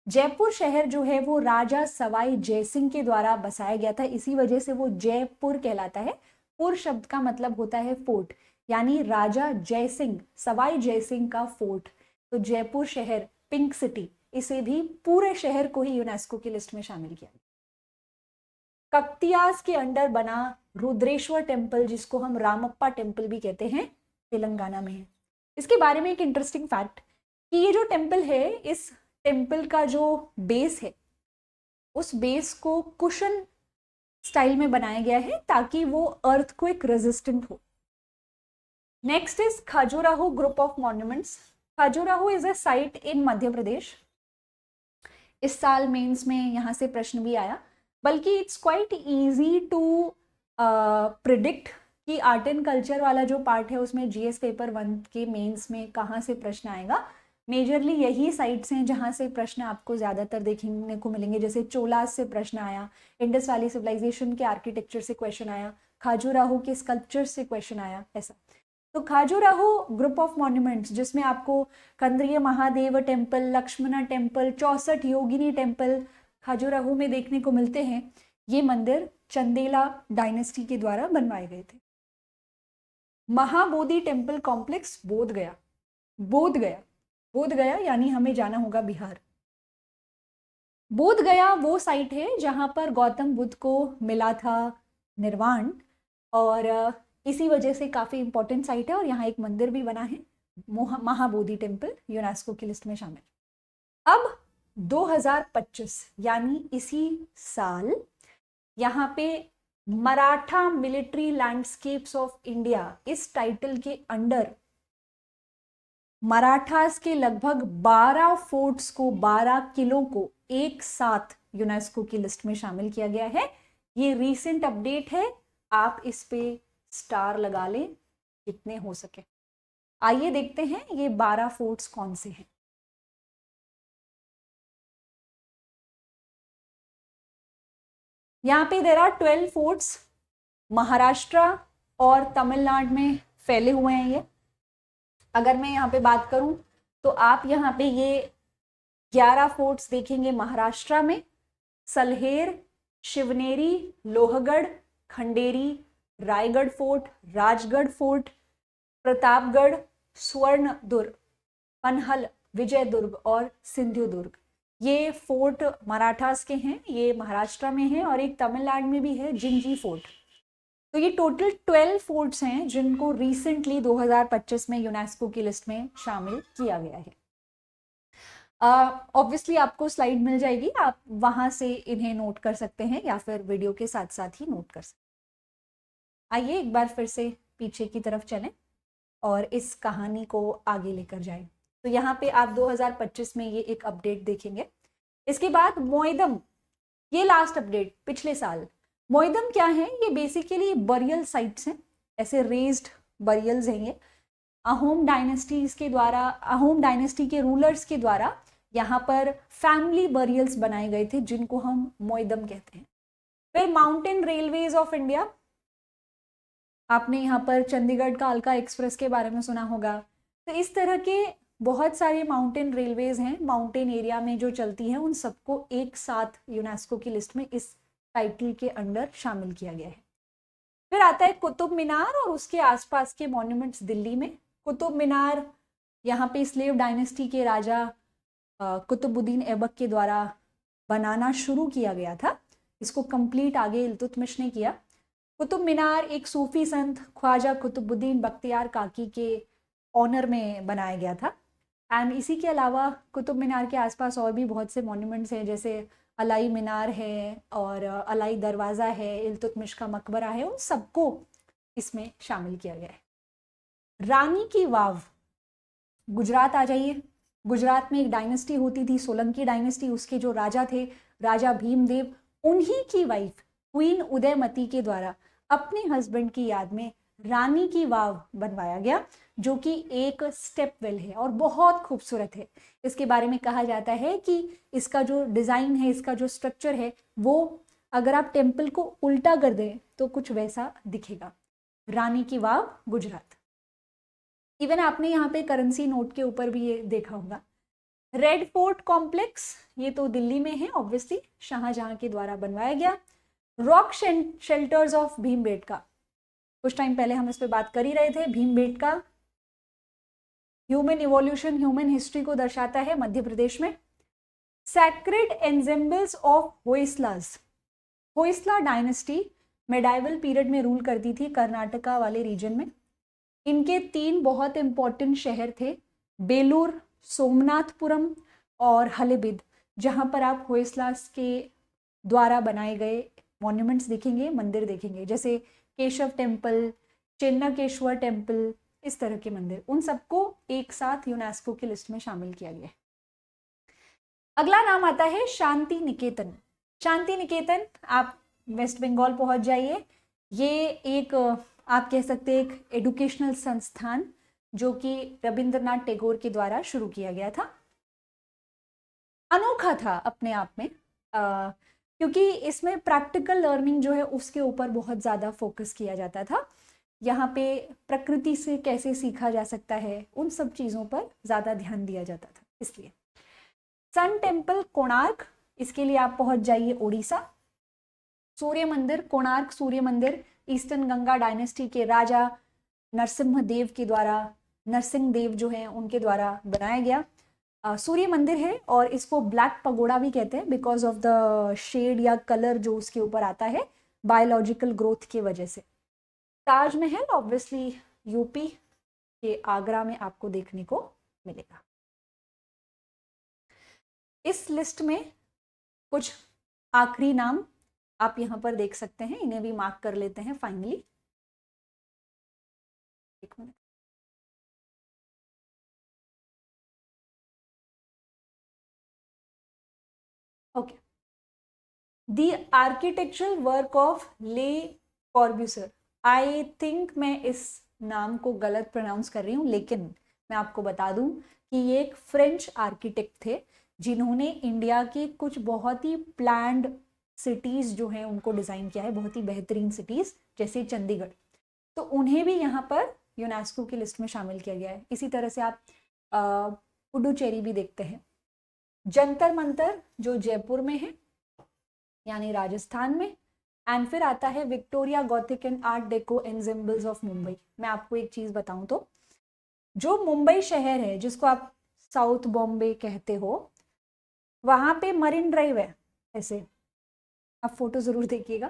जयपुर शहर जो है वो राजा सवाई जयसिंह के द्वारा बसाया गया था, इसी वजह से वो जयपुर कहलाता है। पुर शब्द का मतलब होता है फोर्ट, यानी राजा जयसिंह, सवाई जयसिंह का फोर्ट। तो जयपुर शहर, पिंक सिटी, इसे भी पूरे शहर को ही यूनेस्को की लिस्ट में शामिल किया। कक्तियास के अंडर बना रुद्रेश्वर टेम्पल, जिसको हम रामप्पा टेम्पल भी कहते हैं, तेलंगाना में है। इसके बारे में एक इंटरेस्टिंग फैक्ट कि ये जो टेम्पल है, इस टेम्पल का जो बेस है उस बेस को कुशन स्टाइल में बनाया गया है ताकि वो अर्थक्वेक रेजिस्टेंट हो। Next is Khajuraho group of monuments. Khajuraho is a site in Madhya Pradesh. इस साल मेंस में यहां से प्रश्न भी आया, बल्कि it's quite easy to predict कि आर्ट एंड कल्चर वाला जो पार्ट है उसमें जीएस पेपर 1 के मेंस में कहाँ से प्रश्न आएगा। मेजरली यही साइट्स हैं जहाँ से प्रश्न आपको ज़्यादातर देखने को मिलेंगे, जैसे चोलास से प्रश्न आया, इंडस वैली सिविलाइजेशन के आर्किटेक्चर से क्वेश्चन आया, खाजुराहो के स्कल्पचर से क्वेश्चन आया, ऐसा। तो खाजुराहो ग्रुप ऑफ मॉन्यूमेंट्स, जिसमें आपको कंद्रीय महादेव टेम्पल, लक्ष्मणा टेम्पल, 64 योगिनी टेम्पल खाजुराहो में देखने को मिलते हैं। ये मंदिर चंदेला डायनेस्टी के द्वारा बनवाए गए थे। महाबोधि टेम्पल कॉम्प्लेक्स बोध गया, बोध गया, बोध गया यानी हमें जाना होगा बिहार। बोध गया वो साइट है जहां पर गौतम बुद्ध को मिला था निर्वाण, और इसी वजह से काफी इंपॉर्टेंट साइट है, और यहाँ एक मंदिर भी बना है, महाबोधि टेम्पल, यूनेस्को की लिस्ट में शामिल। अब 2025 यानी इसी साल यहाँ पे Maratha military landscapes of India, इस टाइटल के अंडर मराठास के लगभग 12 फोर्ट्स को, 12 किलों को एक साथ यूनेस्को की लिस्ट में शामिल किया गया है। ये रीसेंट अपडेट है, आप इस पे स्टार लगा लें जितने हो सके। आइए देखते हैं ये 12 फोर्ट्स कौन से हैं। यहाँ पे देयर आर 12 फोर्ट्स, महाराष्ट्र और तमिलनाडु में फैले हुए हैं ये। अगर मैं यहाँ पे बात करूं तो आप यहाँ पे ये 11 फोर्ट्स देखेंगे महाराष्ट्र में, सलहेर, शिवनेरी, लोहगढ़, खंडेरी, रायगढ़ फोर्ट, राजगढ़ फोर्ट, प्रतापगढ़, स्वर्णदुर्ग, पनहल, विजयदुर्ग और सिंधुदुर्ग। ये फोर्ट मराठास के हैं, ये महाराष्ट्र में है, और एक तमिलनाडु में भी है, जिंजी फोर्ट। तो ये टोटल 12 फोर्ट्स हैं जिनको रिसेंटली 2025 में यूनेस्को की लिस्ट में शामिल किया गया है। ऑब्वियसली आपको स्लाइड मिल जाएगी, आप वहां से इन्हें नोट कर सकते हैं या फिर वीडियो के साथ साथ ही नोट कर सकते हैं। आइए एक बार फिर से पीछे की तरफ चलें और इस कहानी को आगे लेकर जाएं। तो यहाँ पे आप 2025 में ये एक अपडेट देखेंगे। इसके बाद मोइदम, ये लास्ट अपडेट पिछले साल। मोइदम क्या है? ये बेसिकली बरियल साइट्स हैं, ऐसे रेज्ड बरियल्स हैं ये। अहोम डायनेस्टीज के द्वारा, अहोम डायनेस्टी के रूलर्स के द्वारा यहाँ पर फैमिली बरियल्स बनाए गए थे जिनको हम मोइदम कहते हैं। फिर माउंटेन रेलवेज ऑफ इंडिया, आपने यहाँ पर चंडीगढ़ कालका एक्सप्रेस के बारे में सुना होगा। तो इस तरह के बहुत सारे माउंटेन रेलवेज हैं माउंटेन एरिया में जो चलती हैं, उन सबको एक साथ यूनेस्को की लिस्ट में इस टाइटल के अंडर शामिल किया गया है। फिर आता है कुतुब मीनार और उसके आसपास के मॉन्यूमेंट्स दिल्ली में। कुतुब मीनार यहाँ पे स्लेव डायनेस्टी के राजा कुतुबुद्दीन ऐबक के द्वारा बनाना शुरू किया गया था। इसको कंप्लीट आगे इल्तुतमिश ने किया। कुतुब मीनार एक सूफी संत ख्वाजा कुतुबुद्दीन बख्तियार काकी के ऑनर में बनाया गया था। एंड इसी के अलावा कुतुब मीनार के आसपास और भी बहुत से मॉन्यूमेंट्स हैं, जैसे अलाई मीनार है और अलाई दरवाज़ा है, इल्तुतमिश का मकबरा है, उन सबको इसमें शामिल किया गया है। रानी की वाव, गुजरात आ जाइए। गुजरात में एक डायनेस्टी होती थी, सोलंकी डायनेस्टी, उसके जो राजा थे राजा भीमदेव, उन्हीं की वाइफ क्वीन उदयमती के द्वारा अपने हस्बैंड की याद में रानी की वाव बनवाया गया, जो कि एक स्टेप वेल है और बहुत खूबसूरत है। इसके बारे में कहा जाता है कि इसका जो डिज़ाइन है, इसका जो स्ट्रक्चर है, वो अगर आप टेम्पल को उल्टा कर दें तो कुछ वैसा दिखेगा। रानी की वाव, गुजरात। इवन आपने यहाँ पे करेंसी नोट के ऊपर भी ये देखा होगा। रेड फोर्ट कॉम्प्लेक्स, ये तो दिल्ली में है, ऑब्वियसली शाहजहां के द्वारा बनवाया गया। रॉक शेल्टर्स ऑफ भीमबेटका, कुछ टाइम पहले हम इस पे बात कर ही रहे थे। Bhimbetka human evolution, human history को दर्शाता है, मध्य प्रदेश में। Sacred ensembles of Hoysalas, Hoysala dynasty medieval period में रूल करती थी कर्नाटका वाले रीजन में। इनके 3 बहुत इंपॉर्टेंट शहर थे, बेलूर, सोमनाथपुरम और हलेबिद, जहां पर आप होयसलास के द्वारा बनाए गए मॉन्यूमेंट्स देखेंगे, मंदिर देखेंगे, जैसे केशव टेम्पल, चेन्नकेश्वर टेम्पल, इस तरह के मंदिर, उन सबको एक साथ यूनेस्को की लिस्ट में शामिल किया गया है। अगला नाम आता है शांति निकेतन। शांति निकेतन, आप वेस्ट बंगाल पहुंच जाइए। ये एक आप कह सकते हैं एक एजुकेशनल संस्थान, जो कि रविंद्रनाथ टैगोर के द्वारा शुरू किया गया था। अनोखा था अपने आप में, क्योंकि इसमें प्रैक्टिकल लर्निंग जो है उसके ऊपर बहुत ज़्यादा फोकस किया जाता था। यहाँ पे प्रकृति से कैसे सीखा जा सकता है, उन सब चीज़ों पर ज़्यादा ध्यान दिया जाता था। इसलिए सन टेम्पल कोणार्क, इसके लिए आप पहुंच जाइए उड़ीसा। सूर्य मंदिर, कोणार्क सूर्य मंदिर ईस्टर्न गंगा डायनेस्टी के राजा नरसिम्हा देव के द्वारा, नरसिंह देव जो है उनके द्वारा बनाया गया सूर्य मंदिर है, और इसको ब्लैक पगोड़ा भी कहते हैं बिकॉज ऑफ द शेड या कलर जो उसके ऊपर आता है बायोलॉजिकल ग्रोथ की वजह से। ताजमहल ऑब्वियसली यूपी के आगरा में आपको देखने को मिलेगा। इस लिस्ट में कुछ आखिरी नाम आप यहां पर देख सकते हैं, इन्हें भी मार्क कर लेते हैं फाइनली। एक minute, okay. The architectural work of ले कॉर्ब्यूसर, आई थिंक मैं इस नाम को गलत प्रोनाउंस कर रही हूँ, लेकिन मैं आपको बता दूं कि ये एक फ्रेंच आर्किटेक्ट थे, जिन्होंने इंडिया की कुछ बहुत ही प्लान्ड सिटीज़ जो हैं उनको डिज़ाइन किया है, बहुत ही बेहतरीन सिटीज़, जैसे चंडीगढ़। तो उन्हें भी यहाँ पर यूनेस्को की लिस्ट में शामिल किया गया है। इसी तरह से आप पुडुचेरी भी देखते हैं। जंतर मंतर जो जयपुर में है, यानी राजस्थान में। एंड फिर आता है Victoria Gothic and art deco ensembles of Mumbai. मैं आपको एक चीज़ बताऊं तो, जो मुंबई शहर है जिसको आप साउथ बॉम्बे कहते हो, वहाँ पे मरीन ड्राइव है। ऐसे आप फोटो ज़रूर देखिएगा।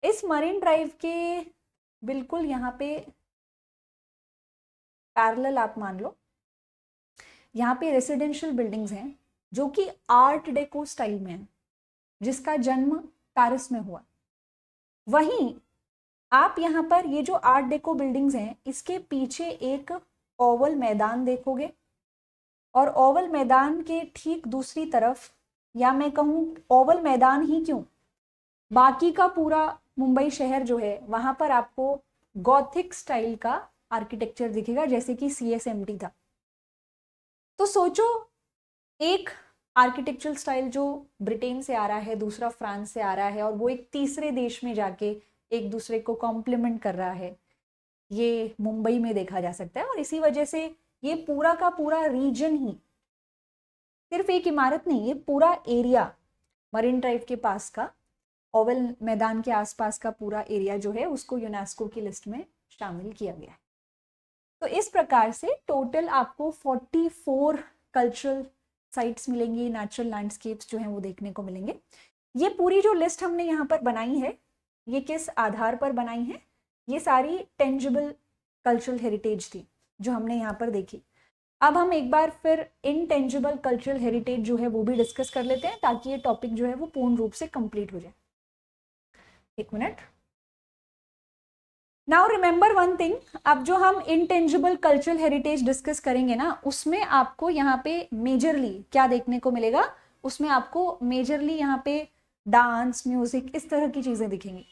इस मरीन ड्राइव के बिल्कुल यहाँ पे पैरेलल आप मान लो, यहाँ पे रेसिडेंशियल बिल्डिंग्स हैं जो कि आर्ट डेको स्टाइल में है, जिसका जन्म पेरिस में हुआ। वहीं आप यहाँ पर ये जो आर्ट डेको बिल्डिंग्स हैं, इसके पीछे एक ओवल मैदान देखोगे, और ओवल मैदान के ठीक दूसरी तरफ, या मैं कहूँ ओवल मैदान ही क्यों, बाकी का पूरा मुंबई शहर जो है वहां पर आपको गॉथिक स्टाइल का आर्किटेक्चर दिखेगा, जैसे कि CSMT था। तो सोचो, एक आर्किटेक्चरल स्टाइल जो ब्रिटेन से आ रहा है, दूसरा फ्रांस से आ रहा है, और वो एक तीसरे देश में जाके एक दूसरे को कॉम्प्लीमेंट कर रहा है, ये मुंबई में देखा जा सकता है। और इसी वजह से ये पूरा का पूरा रीजन ही, सिर्फ एक इमारत नहीं, ये पूरा एरिया मरीन ड्राइव के पास का, ओवल मैदान के आसपास का पूरा एरिया जो है, उसको यूनेस्को की लिस्ट में शामिल किया गया है। तो इस प्रकार से टोटल आपको 44 कल्चरल साइट्स मिलेंगी, नेचुरल लैंडस्केप्स जो हैं वो देखने को मिलेंगे। ये पूरी जो लिस्ट हमने यहाँ पर बनाई है, ये किस आधार पर बनाई है? ये सारी टेंजिबल कल्चरल हेरिटेज थी जो हमने यहाँ पर देखी। अब हम एक बार फिर इनटेंजिबल कल्चरल हेरिटेज जो है वो भी डिस्कस कर लेते हैं, ताकि ये टॉपिक जो है वो पूर्ण रूप से कंप्लीट हो जाए। एक minute. Now remember one thing, अब जो हम इनटेंजिबल कल्चरल हेरिटेज डिस्कस करेंगे ना, उसमें आपको यहाँ पे मेजरली क्या देखने को मिलेगा? उसमें आपको मेजरली यहाँ पे डांस, म्यूजिक, इस तरह की चीजें दिखेंगी।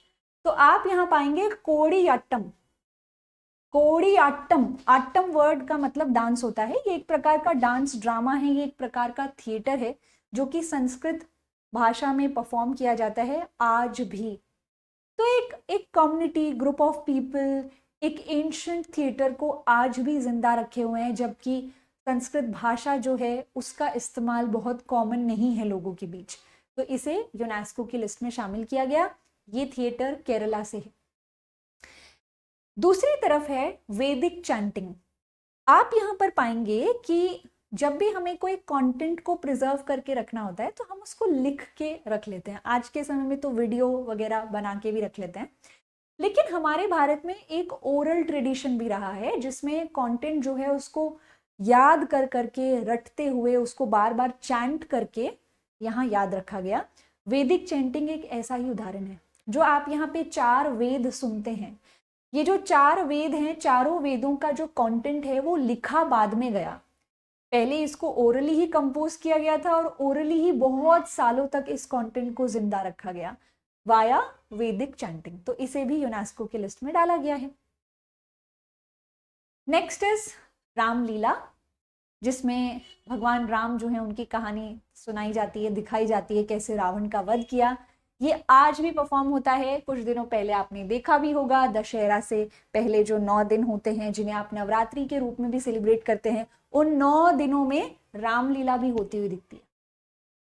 तो आप यहाँ पाएंगे कोडियाट्टम। कोडियाट्टम, आट्टम वर्ड का मतलब डांस होता है। ये एक प्रकार का डांस ड्रामा है, ये एक प्रकार का थिएटर है जो कि संस्कृत भाषा में परफॉर्म किया जाता है आज भी। तो एक कम्युनिटी, ग्रुप ऑफ पीपल एक एंशिएंट थिएटर को आज भी जिंदा रखे हुए हैं, जबकि संस्कृत भाषा जो है उसका इस्तेमाल बहुत कॉमन नहीं है लोगों के बीच। तो इसे यूनेस्को की लिस्ट में शामिल किया गया। ये थिएटर केरला से है। दूसरी तरफ है वैदिक चैंटिंग। आप यहाँ पर पाएंगे कि जब भी हमें कोई कंटेंट को प्रिजर्व करके रखना होता है तो हम उसको लिख के रख लेते हैं। आज के समय में तो वीडियो वगैरह बना के भी रख लेते हैं, लेकिन हमारे भारत में एक ओरल ट्रेडिशन भी रहा है जिसमें कंटेंट जो है उसको याद कर करके, रटते हुए, उसको बार बार चैंट करके यहाँ याद रखा गया। वैदिक चैंटिंग एक ऐसा ही उदाहरण है। जो आप यहाँ पे 4 वेद सुनते हैं, ये जो 4 वेद हैं, चारों वेदों का जो कंटेंट है वो लिखा बाद में गया। पहले इसको ओरली ही कंपोज किया गया था और ओरली ही बहुत सालों तक इस कंटेंट को जिंदा रखा गया वाया वैदिक चैंटिंग। तो इसे भी यूनेस्को की लिस्ट में डाला गया है। नेक्स्ट इज रामलीला, जिसमें भगवान राम जो है उनकी कहानी सुनाई जाती है, दिखाई जाती है, कैसे रावण का वध किया। ये आज भी परफॉर्म होता है। कुछ दिनों पहले आपने देखा भी होगा, दशहरा से पहले जो 9 दिन होते हैं, जिन्हें आप नवरात्रि के रूप में भी सेलिब्रेट करते हैं, उन 9 दिनों में रामलीला भी होती हुई दिखती है।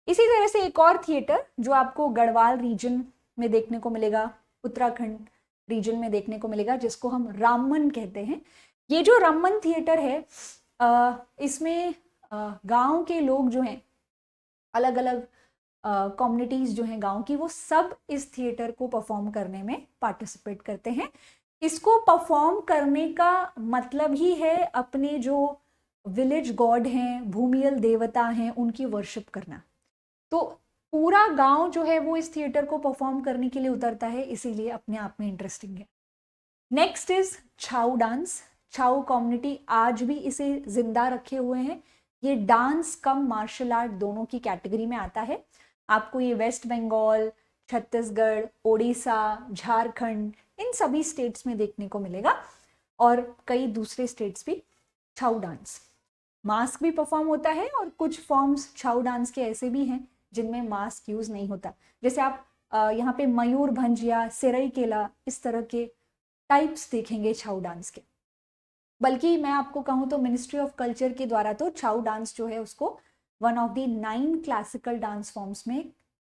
इसी तरह से एक और थिएटर जो आपको गढ़वाल रीजन में देखने को मिलेगा, उत्तराखंड रीजन में देखने को मिलेगा, जिसको हम रामन कहते हैं। ये जो रामन थिएटर है, इसमें गांव के लोग जो हैं, अलग अलग कम्युनिटीज जो हैं गांव की, वो सब इस थिएटर को परफॉर्म करने में पार्टिसिपेट करते हैं। इसको परफॉर्म करने का मतलब ही है अपने जो विलेज गॉड हैं, भूमियल देवता हैं, उनकी वर्शिप करना। तो पूरा गांव जो है वो इस थिएटर को परफॉर्म करने के लिए उतरता है, इसीलिए अपने आप में इंटरेस्टिंग है। Next is Chhau dance. Chhau community आज भी इसे जिंदा रखे हुए हैं। ये डांस कम मार्शल आर्ट दोनों की कैटेगरी में आता है। आपको ये वेस्ट बंगाल, छत्तीसगढ़, ओडिशा, झारखंड, इन सभी स्टेट्स में देखने को मिलेगा, और कई दूसरे स्टेट्स भी। छाऊ डांस मास्क भी परफॉर्म होता है, और कुछ फॉर्म्स छाऊ डांस के ऐसे भी हैं जिनमें मास्क यूज नहीं होता। जैसे आप यहाँ पे मयूरभंज या सिरईकेला, इस तरह के टाइप्स देखेंगे छाऊ डांस के। बल्कि मैं आपको कहूँ तो मिनिस्ट्री ऑफ कल्चर के द्वारा तो छाऊ डांस जो है उसको one of the 9 classical dance forms में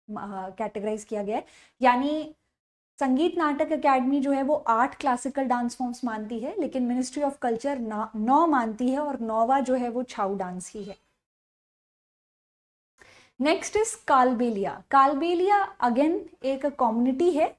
कैटेगराइज किया गया है। यानी संगीत नाटक अकेडमी जो है वो 8 क्लासिकल डांस फॉर्म्स मानती है, लेकिन मिनिस्ट्री ऑफ कल्चर 9 मानती है, और 9वां जो है वो छाऊ डांस ही है। Next is Kalbelia. Kalbelia again एक कम्युनिटी है,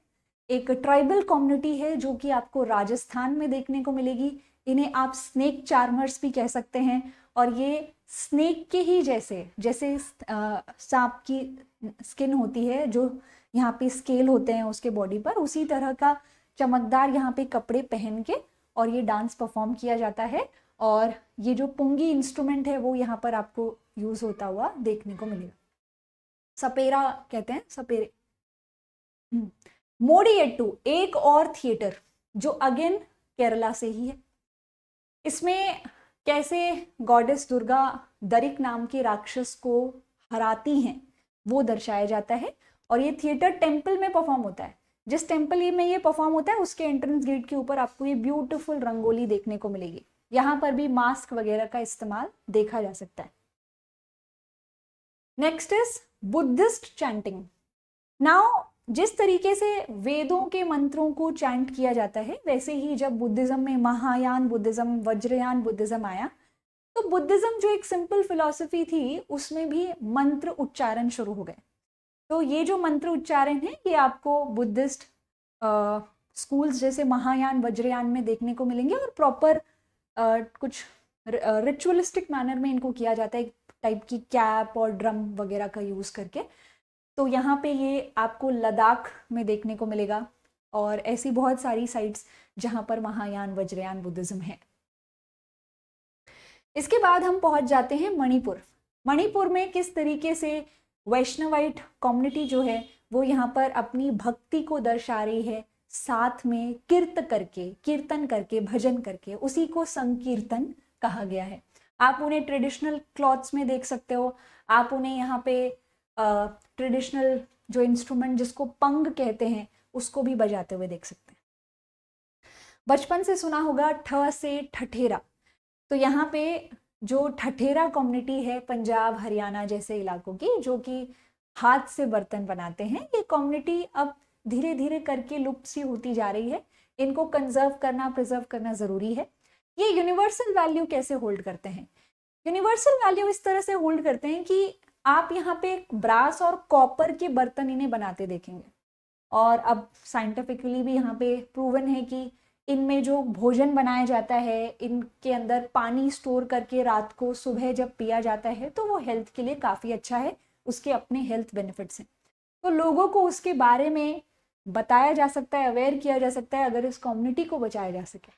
एक ट्राइबल कम्युनिटी है जो कि आपको राजस्थान में देखने को मिलेगी। इन्हें आप स्नेक चार्मर्स भी कह सकते हैं, और ये स्नेक के ही जैसे सांप की स्किन होती है, जो यहाँ पे स्केल होते हैं उसके बॉडी पर, उसी तरह का चमकदार यहाँ पे कपड़े पहन के और ये डांस परफॉर्म किया जाता है। और ये जो पुंगी इंस्ट्रूमेंट है वो यहाँ पर आपको यूज होता हुआ देखने को मिलेगा। सपेरा कहते हैं, सपेरे। मोडियट्टू एक और थिएटर जो अगेन केरला से ही है। इसमें कैसे गॉडेस दुर्गा दरिक नाम के राक्षस को हराती हैं वो दर्शाया जाता है, और ये थिएटर टेम्पल में परफॉर्म होता है। जिस टेम्पल में ये परफॉर्म होता है उसके एंट्रेंस गेट के ऊपर आपको ये ब्यूटीफुल रंगोली देखने को मिलेगी। यहाँ पर भी मास्क वगैरह का इस्तेमाल देखा जा सकता है। Next is Buddhist chanting. Now जिस तरीके से वेदों के मंत्रों को चैंट किया जाता है, वैसे ही जब बुद्धिज्म में महायान बुद्धिज्म, वज्रयान बुद्धिज्म आया, तो बुद्धिज्म जो एक सिंपल फिलॉसफी थी उसमें भी मंत्र उच्चारण शुरू हो गए। तो ये जो मंत्र उच्चारण है ये आपको बुद्धिस्ट स्कूल्स जैसे महायान वज्रयान में देखने को मिलेंगे, और प्रॉपर कुछ रिचुअलिस्टिक मैनर में इनको किया जाता है, एक टाइप की कैप और ड्रम वगैरह का यूज़ करके। तो यहाँ पे ये आपको लद्दाख में देखने को मिलेगा, और ऐसी बहुत सारी साइट्स जहाँ पर महायान वज्रयान बुद्धिज्म है। इसके बाद हम पहुँच जाते हैं मणिपुर। मणिपुर में किस तरीके से वैष्णवाइट कम्युनिटी जो है वो यहाँ पर अपनी भक्ति को दर्शा रही है, साथ में कीर्तन करके भजन करके, उसी को संकीर्तन कहा गया है। आप उन्हें ट्रेडिशनल क्लॉथ्स में देख सकते हो, आप उन्हें यहाँ पे ट्रेडिशनल जो इंस्ट्रूमेंट जिसको पंग कहते हैं उसको भी बजाते हुए देख सकते हैं। बचपन से सुना होगा ठ से ठठेरा, तो यहाँ पे जो ठठेरा कम्युनिटी है पंजाब हरियाणा जैसे इलाकों की, जो कि हाथ से बर्तन बनाते हैं, ये कम्युनिटी अब धीरे धीरे करके लुप्त सी होती जा रही है। इनको कंजर्व करना, प्रिजर्व करना ज़रूरी है। ये यूनिवर्सल वैल्यू कैसे होल्ड करते हैं? यूनिवर्सल वैल्यू इस तरह से होल्ड करते हैं कि आप यहाँ पे ब्रास और कॉपर के बर्तन इन्हें बनाते देखेंगे, और अब साइंटिफिकली भी यहाँ पे प्रूवन है कि इनमें जो भोजन बनाया जाता है, इनके अंदर पानी स्टोर करके रात को सुबह जब पिया जाता है तो वो हेल्थ के लिए काफ़ी अच्छा है, उसके अपने हेल्थ बेनिफिट्स हैं। तो लोगों को उसके बारे में बताया जा सकता है, अवेयर किया जा सकता है, अगर इस कम्युनिटी को बचाया जा सके।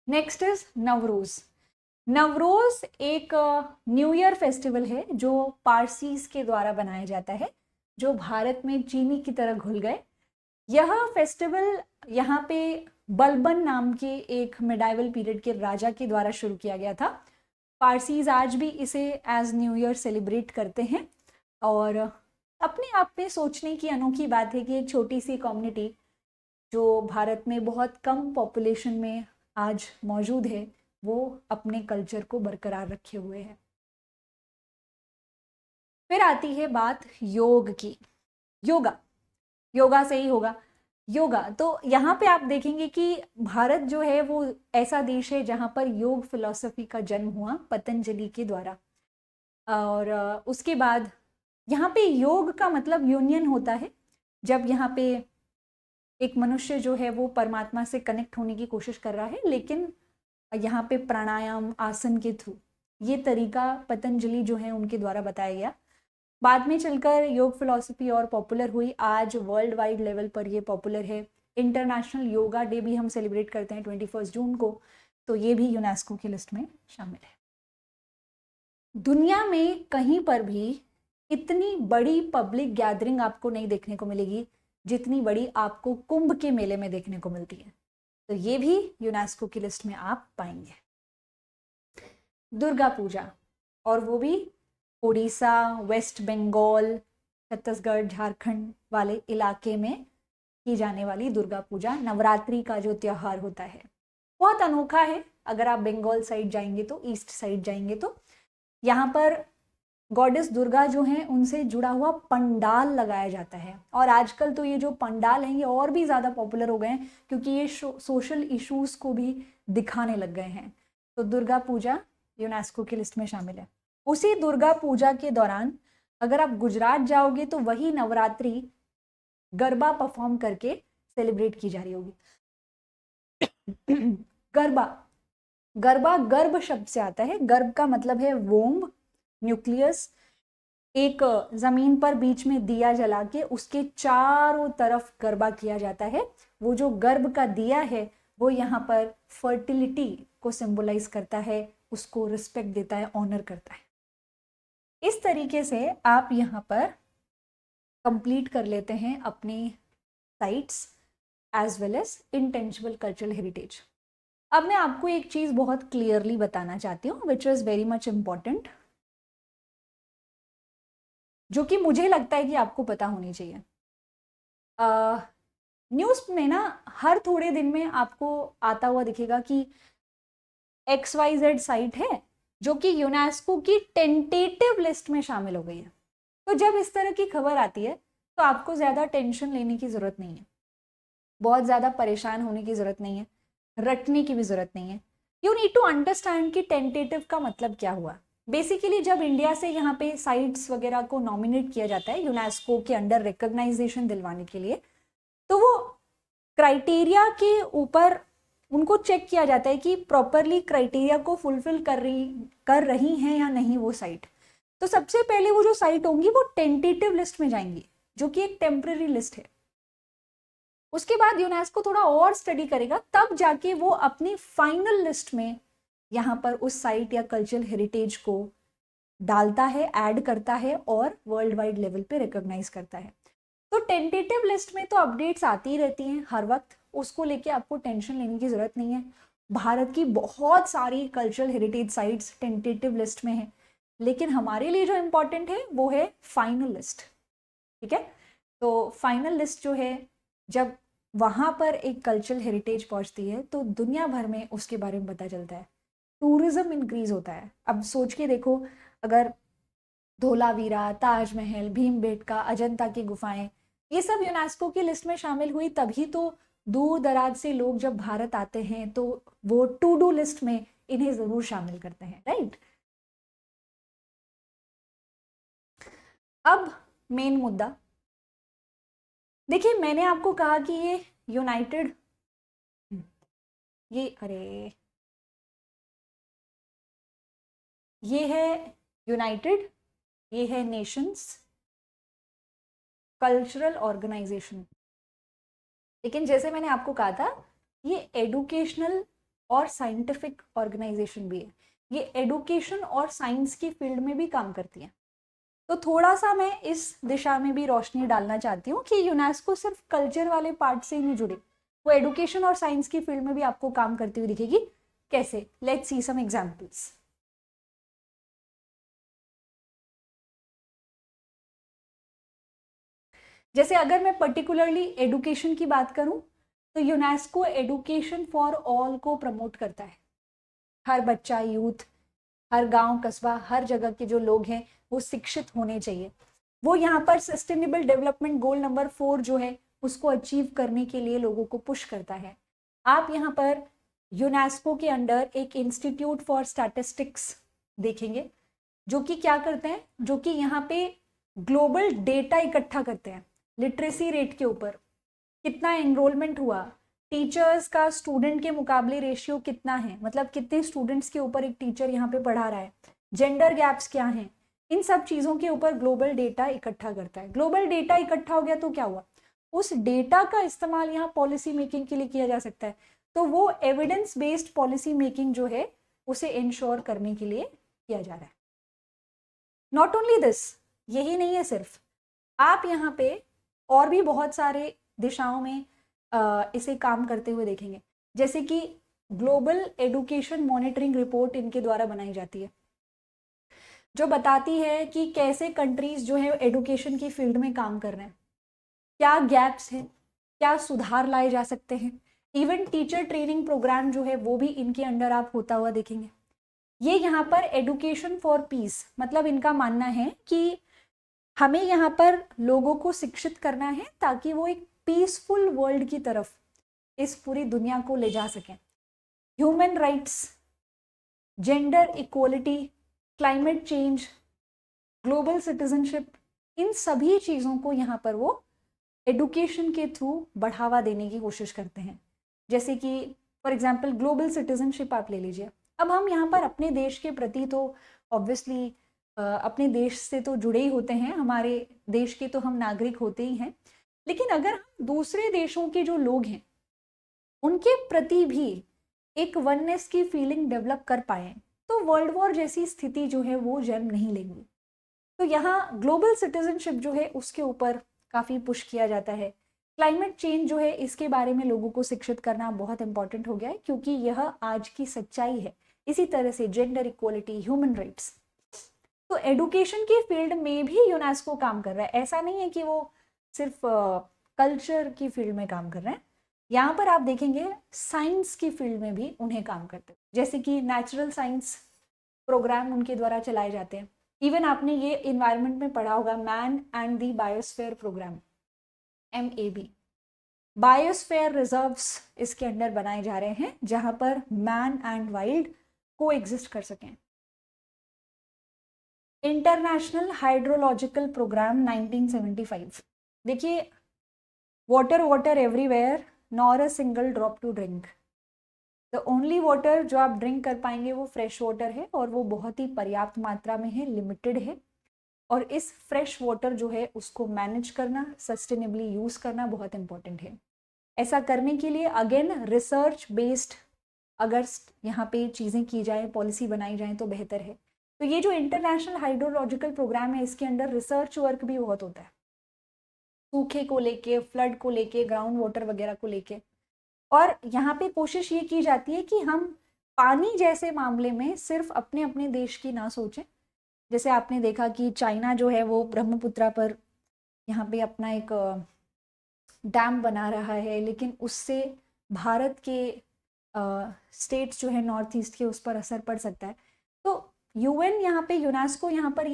Next is Navroz. नवरोज एक न्यू ईयर फेस्टिवल है जो पारसीज के द्वारा बनाया जाता है, जो भारत में चीनी की तरह घुल गए। यह फेस्टिवल यहाँ पे बलबन नाम के एक मिडाइवल पीरियड के राजा के द्वारा शुरू किया गया था। पारसीज आज भी इसे एज न्यू ईयर सेलिब्रेट करते हैं, और अपने आप में सोचने की अनोखी बात है कि एक छोटी सी कम्युनिटी जो भारत में बहुत कम पॉपुलेशन में आज मौजूद है, वो अपने कल्चर को बरकरार रखे हुए है। फिर आती है बात योग की। योगा से ही होगा। योगा तो यहाँ पे आप देखेंगे कि भारत जो है वो ऐसा देश है जहाँ पर योग फिलॉसफी का जन्म हुआ पतंजलि के द्वारा, और उसके बाद यहाँ पे योग का मतलब यूनियन होता है, जब यहाँ पे एक मनुष्य जो है वो परमात्मा से कनेक्ट होने की कोशिश कर रहा है, लेकिन यहाँ पे प्राणायाम आसन के थ्रू, ये तरीका पतंजलि जो है उनके द्वारा बताया गया। बाद में चलकर योग फिलॉसफी और पॉपुलर हुई, आज वर्ल्ड वाइड लेवल पर ये पॉपुलर है। इंटरनेशनल योगा डे भी हम सेलिब्रेट करते हैं 21 जून को, तो ये भी यूनेस्को की लिस्ट में शामिल है। दुनिया में कहीं पर भी इतनी बड़ी पब्लिक गैदरिंग आपको नहीं देखने को मिलेगी जितनी बड़ी आपको कुंभ के मेले में देखने को मिलती है, तो ये भी यूनेस्को की लिस्ट में आप पाएंगे। दुर्गा पूजा, और वो भी उड़ीसा, वेस्ट बंगाल, छत्तीसगढ़, झारखंड वाले इलाके में की जाने वाली दुर्गा पूजा, नवरात्रि का जो त्यौहार होता है, बहुत अनोखा है। अगर आप बंगाल साइड जाएंगे तो, ईस्ट साइड जाएंगे तो यहाँ पर गॉडेस दुर्गा जो हैं उनसे जुड़ा हुआ पंडाल लगाया जाता है, और आजकल तो ये जो पंडाल हैं ये और भी ज़्यादा पॉपुलर हो गए हैं क्योंकि ये सोशल इश्यूज़ को भी दिखाने लग गए हैं। तो दुर्गा पूजा यूनेस्को की लिस्ट में शामिल है। उसी दुर्गा पूजा के दौरान अगर आप गुजरात जाओगे तो वही नवरात्रि गरबा परफॉर्म करके सेलिब्रेट की जा रही होगी। गरबा गर्भ शब्द से आता है। गर्भ का मतलब है वोम्ब, न्यूक्लियस। एक जमीन पर बीच में दिया जला के उसके चारों तरफ गरबा किया जाता है। वो जो गर्भ का दिया है वो यहाँ पर फर्टिलिटी को सिंबलाइज करता है, उसको रिस्पेक्ट देता है, ऑनर करता है। इस तरीके से आप यहाँ पर कंप्लीट कर लेते हैं अपनी sites as well as intangible cultural heritage. अब मैं आपको एक चीज़ बहुत क्लियरली बताना चाहती हूँ which is very much important, जो कि मुझे लगता है कि आपको पता होनी चाहिए। न्यूज़ में ना हर थोड़े दिन में आपको आता हुआ दिखेगा कि XYZ साइट है जो कि यूनेस्को की टेंटेटिव लिस्ट में शामिल हो गई है। तो जब इस तरह की खबर आती है तो आपको ज़्यादा टेंशन लेने की ज़रूरत नहीं है, बहुत ज़्यादा परेशान होने की ज़रूरत नहीं है, रटने की भी ज़रूरत नहीं है। यू नीड टू अंडरस्टैंड कि टेंटेटिव का मतलब क्या हुआ। बेसिकली जब इंडिया से यहाँ पे साइट्स वगैरह को नॉमिनेट किया जाता है यूनेस्को के अंडर रिकॉग्नाइजेशन दिलवाने के लिए, तो वो क्राइटेरिया के ऊपर उनको चेक किया जाता है कि प्रॉपरली क्राइटेरिया को फुलफिल कर रही हैं या नहीं वो साइट। तो सबसे पहले वो जो साइट होंगी वो टेंटेटिव लिस्ट में जाएंगी, जो कि एक टेम्पररी लिस्ट है। उसके बाद यूनेस्को थोड़ा और स्टडी करेगा, तब जाके वो अपनी फाइनल लिस्ट में यहाँ पर उस साइट या कल्चरल हेरिटेज को डालता है, ऐड करता है और वर्ल्ड वाइड लेवल पे रिकॉग्नाइज करता है। तो टेंटेटिव लिस्ट में तो अपडेट्स आती ही रहती हैं हर वक्त, उसको लेके आपको टेंशन लेने की जरूरत नहीं है। भारत की बहुत सारी cultural heritage sites tentative list में है, लेकिन हमारे लिए जो इम्पोर्टेंट है वो है फाइनल लिस्ट। ठीक है, तो फाइनल लिस्ट जो है, जब वहाँ पर एक कल्चरल हेरिटेज पहुँचती है तो दुनिया भर में उसके बारे में पता चलता है, टूरिज्म इंक्रीज होता है। अब सोच के देखो, अगर धोलावीरा, ताजमहल, भीमबेटका, अजंता की गुफाएं, ये सब यूनेस्को की लिस्ट में शामिल हुई, तभी तो दूर दराज से लोग जब भारत आते हैं तो वो टू डू लिस्ट में इन्हें जरूर शामिल करते हैं, राइट। अब मेन मुद्दा देखिए, मैंने आपको कहा कि ये यूनाइटेड, ये अरे ये है यूनाइटेड, ये है नेशंस कल्चरल ऑर्गेनाइजेशन। लेकिन जैसे मैंने आपको कहा था, ये एडुकेशनल और साइंटिफिक ऑर्गेनाइजेशन भी है, ये एडुकेशन और साइंस की फील्ड में भी काम करती है। तो थोड़ा सा मैं इस दिशा में भी रोशनी डालना चाहती हूँ कि यूनेस्को सिर्फ कल्चर वाले पार्ट से ही नहीं जुड़ी, वो एडुकेशन और साइंस की फील्ड में भी आपको काम करती हुई दिखेगी। कैसे? Let's see some examples. जैसे अगर मैं पर्टिकुलरली एडुकेशन की बात करूं, तो यूनेस्को एडुकेशन फॉर ऑल को प्रमोट करता है। हर बच्चा, यूथ, हर गांव कस्बा, हर जगह के जो लोग हैं वो शिक्षित होने चाहिए। वो यहाँ पर सस्टेनेबल डेवलपमेंट गोल नंबर 4 जो है उसको अचीव करने के लिए लोगों को पुश करता है। आप यहाँ पर यूनेस्को के अंडर एक इंस्टीट्यूट फॉर स्टैटिस्टिक्स देखेंगे, जो कि क्या करते हैं, जो कि यहाँ पे ग्लोबल डेटा इकट्ठा करते हैं लिटरेसी रेट के ऊपर, कितना एनरोलमेंट हुआ, टीचर्स का स्टूडेंट के मुकाबले रेशियो कितना है, मतलब कितने स्टूडेंट्स के ऊपर एक टीचर यहाँ पे पढ़ा रहा है, जेंडर गैप्स क्या हैं, इन सब चीज़ों के ऊपर ग्लोबल डेटा इकट्ठा करता है। ग्लोबल डेटा इकट्ठा हो गया तो क्या हुआ, उस डेटा का इस्तेमाल यहाँ पॉलिसी मेकिंग के लिए किया जा सकता है। तो वो एविडेंस बेस्ड पॉलिसी मेकिंग जो है उसे इंश्योर करने के लिए किया जा रहा है। नॉट ओनली दिस, यही नहीं है सिर्फ, आप यहाँ पे और भी बहुत सारे दिशाओं में इसे काम करते हुए देखेंगे। जैसे कि ग्लोबल एडुकेशन मॉनिटरिंग रिपोर्ट इनके द्वारा बनाई जाती है, जो बताती है कि कैसे कंट्रीज जो है एडुकेशन की फील्ड में काम कर रहे हैं, क्या गैप्स हैं, क्या सुधार लाए जा सकते हैं। इवन टीचर ट्रेनिंग प्रोग्राम जो है वो भी इनके अंडर आप होता हुआ देखेंगे। ये यहाँ पर एडुकेशन फॉर पीस, मतलब इनका मानना है कि हमें यहाँ पर लोगों को शिक्षित करना है ताकि वो एक पीसफुल वर्ल्ड की तरफ इस पूरी दुनिया को ले जा सकें। Human rights, gender equality, climate change, global citizenship, इन सभी चीज़ों को यहाँ पर वो एडुकेशन के थ्रू बढ़ावा देने की कोशिश करते हैं। जैसे कि फॉर एग्जाम्पल ग्लोबल सिटीजनशिप आप ले लीजिए। अब हम यहाँ पर अपने देश के प्रति तो ऑब्वियसली अपने देश से तो जुड़े ही होते हैं, हमारे देश के तो हम नागरिक होते ही हैं, लेकिन अगर हम दूसरे देशों के जो लोग हैं उनके प्रति भी एक वननेस की फीलिंग डेवलप कर पाए तो वर्ल्ड वॉर जैसी स्थिति जो है वो जन्म नहीं लेंगी। तो यहाँ ग्लोबल सिटीजनशिप जो है उसके ऊपर काफ़ी पुश किया जाता है। क्लाइमेट चेंज जो है इसके बारे में लोगों को शिक्षित करना बहुत इंपॉर्टेंट हो गया है, क्योंकि यह आज की सच्चाई है। इसी तरह से जेंडर इक्वलिटी, ह्यूमन राइट्स, तो एडुकेशन की फील्ड में भी यूनेस्को काम कर रहा है। ऐसा नहीं है कि वो सिर्फ कल्चर की फील्ड में काम कर रहे हैं, यहाँ पर आप देखेंगे साइंस की फील्ड में भी उन्हें काम करते हैं। जैसे कि नेचुरल साइंस प्रोग्राम उनके द्वारा चलाए जाते हैं, इवन आपने ये इन्वायरमेंट में पढ़ा होगा, man and the biosphere program, MAB। Biosphere reserves इसके अंडर बनाए जा रहे हैं जहां पर man and wild coexist कर सकें। International hydrological program 1975। देखिए, water water everywhere nor a single drop to drink. The only water जो आप ड्रिंक कर पाएंगे वो फ्रेश वाटर है, और वो बहुत ही पर्याप्त मात्रा में है, लिमिटेड है। और इस फ्रेश वाटर जो है उसको मैनेज करना, सस्टेनेबली यूज करना बहुत इंपॉर्टेंट है। ऐसा करने के लिए अगेन रिसर्च बेस्ड अगर यहाँ पे चीज़ें की जाए, पॉलिसी बनाई जाए तो बेहतर है। तो ये जो इंटरनेशनल हाइड्रोलॉजिकल प्रोग्राम है इसके अंडर रिसर्च वर्क भी बहुत होता है, सूखे को लेके, फ्लड को लेके, ग्राउंड वाटर वगैरह को लेके। और यहाँ पे कोशिश ये की जाती है कि हम पानी जैसे मामले में सिर्फ अपने अपने देश की ना सोचें। जैसे आपने देखा कि चाइना जो है वो ब्रह्मपुत्रा पर यहाँ पे अपना एक डैम बना रहा है, लेकिन उससे भारत के स्टेट्स जो है नॉर्थ ईस्ट के उस पर असर पड़ सकता है। तो UN यहाँ पे, यूनेस्को यहाँ पर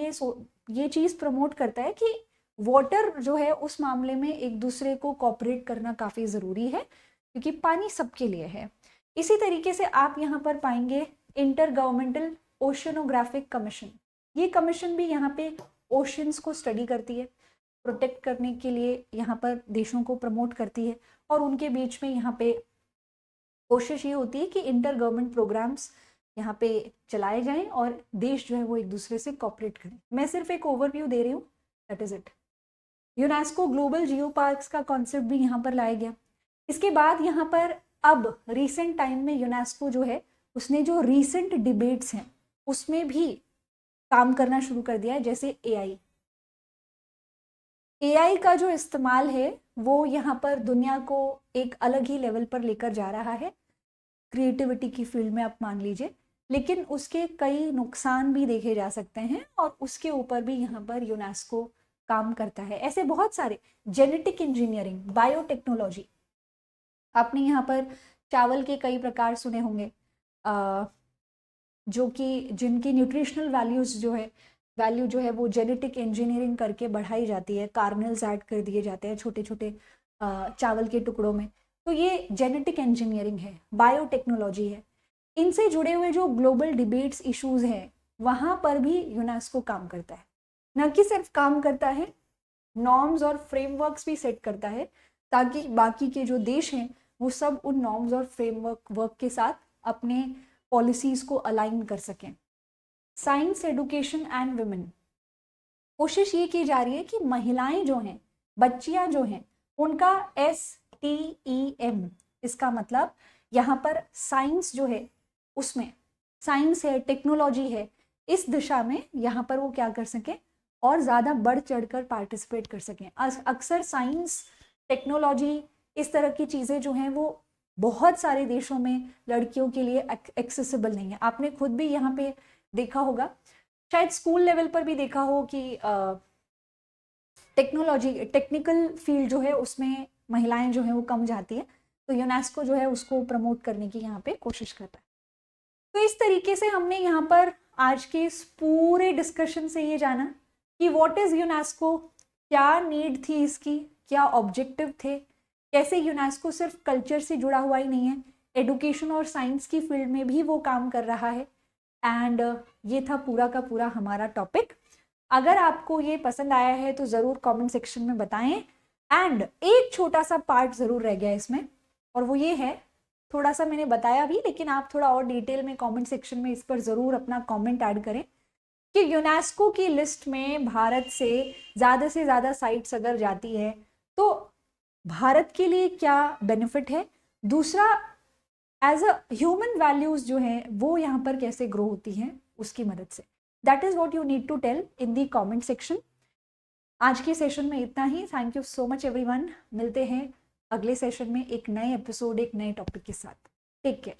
ये चीज़ प्रमोट करता है कि वाटर जो है उस मामले में एक दूसरे को कोऑपरेट करना काफ़ी ज़रूरी है, क्योंकि पानी सबके लिए है। इसी तरीके से आप यहाँ पर पाएंगे इंटर गवर्नमेंटल ओशनोग्राफिक कमीशन। ये कमीशन भी यहाँ पे ओशंस को स्टडी करती है, प्रोटेक्ट करने के लिए यहाँ पर देशों को प्रमोट करती है, और उनके बीच में यहाँ पे कोशिश ये होती है कि इंटर गवर्नमेंट प्रोग्राम्स यहाँ पे चलाए जाएं और देश जो है वो एक दूसरे से कॉपरेट करें। मैं सिर्फ एक ओवरव्यू दे रही हूँ, that is it. UNESCO global geo parks का कॉन्सेप्ट भी यहाँ पर लाया गया। इसके बाद यहाँ पर अब रिसेंट टाइम में यूनेस्को जो है उसने जो रिसेंट डिबेट्स हैं उसमें भी काम करना शुरू कर दिया है। जैसे AI का जो इस्तेमाल है वो यहाँ पर दुनिया को एक अलग ही लेवल पर लेकर जा रहा है, क्रिएटिविटी की फील्ड में आप मान लीजिए। लेकिन उसके कई नुकसान भी देखे जा सकते हैं, और उसके ऊपर भी यहाँ पर यूनेस्को काम करता है। ऐसे बहुत सारे, जेनेटिक इंजीनियरिंग, बायोटेक्नोलॉजी, आपने यहाँ पर चावल के कई प्रकार सुने होंगे जो कि जिनकी न्यूट्रिशनल वैल्यू जो है वो जेनेटिक इंजीनियरिंग करके बढ़ाई जाती है, कार्नल्स ऐड कर दिए जाते हैं छोटे छोटे चावल के टुकड़ों में। तो ये जेनेटिक इंजीनियरिंग है, बायोटेक्नोलॉजी है। इनसे जुड़े हुए जो ग्लोबल डिबेट्स इश्यूज हैं वहाँ पर भी यूनेस्को काम करता है। न कि सिर्फ काम करता है, नॉर्म्स और फ्रेमवर्क्स भी सेट करता है, ताकि बाकी के जो देश हैं वो सब उन नॉर्म्स और फ्रेमवर्क के साथ अपने पॉलिसीज को अलाइन कर सकें। साइंस एडुकेशन एंड वुमेन, कोशिश ये की जा रही है कि महिलाएं जो हैं, बच्चियां जो हैं, उनका STEM, इसका मतलब यहाँ पर साइंस जो है उसमें, साइंस है, टेक्नोलॉजी है, इस दिशा में यहाँ पर वो क्या कर सकें और ज़्यादा बढ़ चढ़कर पार्टिसिपेट कर सकें। अक्सर साइंस, टेक्नोलॉजी, इस तरह की चीज़ें जो हैं वो बहुत सारे देशों में लड़कियों के लिए एक्सेसिबल नहीं है। आपने खुद भी यहाँ पे देखा होगा, शायद स्कूल लेवल पर भी देखा हो कि टेक्निकल फील्ड जो है उसमें महिलाएं जो है वो कम जाती है। तो यूनेस्को जो है उसको प्रमोट करने की यहाँ पे कोशिश करता है। तो इस तरीके से हमने यहाँ पर आज के इस पूरे डिस्कशन से ये जाना कि व्हाट इज यूनेस्को, क्या नीड थी इसकी, क्या ऑब्जेक्टिव थे, कैसे यूनेस्को सिर्फ कल्चर से जुड़ा हुआ ही नहीं है, एडुकेशन और साइंस की फील्ड में भी वो काम कर रहा है। एंड ये था पूरा का पूरा हमारा टॉपिक। अगर आपको ये पसंद आया है तो ज़रूर कमेंट सेक्शन में बताएं। एंड एक छोटा सा पार्ट ज़रूर रह गया इसमें, और वो ये है, थोड़ा सा मैंने बताया भी, लेकिन आप थोड़ा और डिटेल में कमेंट सेक्शन में इस पर ज़रूर अपना कमेंट ऐड करें कि यूनेस्को की लिस्ट में भारत से ज़्यादा साइट्स अगर जाती है तो भारत के लिए क्या बेनिफिट है, दूसरा एज अ ह्यूमन वैल्यूज जो हैं वो यहाँ पर कैसे ग्रो होती हैं उसकी मदद से। That is what you need to tell in the comment section. आज के सेशन में इतना ही। Thank you so much everyone. मिलते हैं अगले सेशन में एक नए एपिसोड, एक नए टॉपिक के साथ। Take care.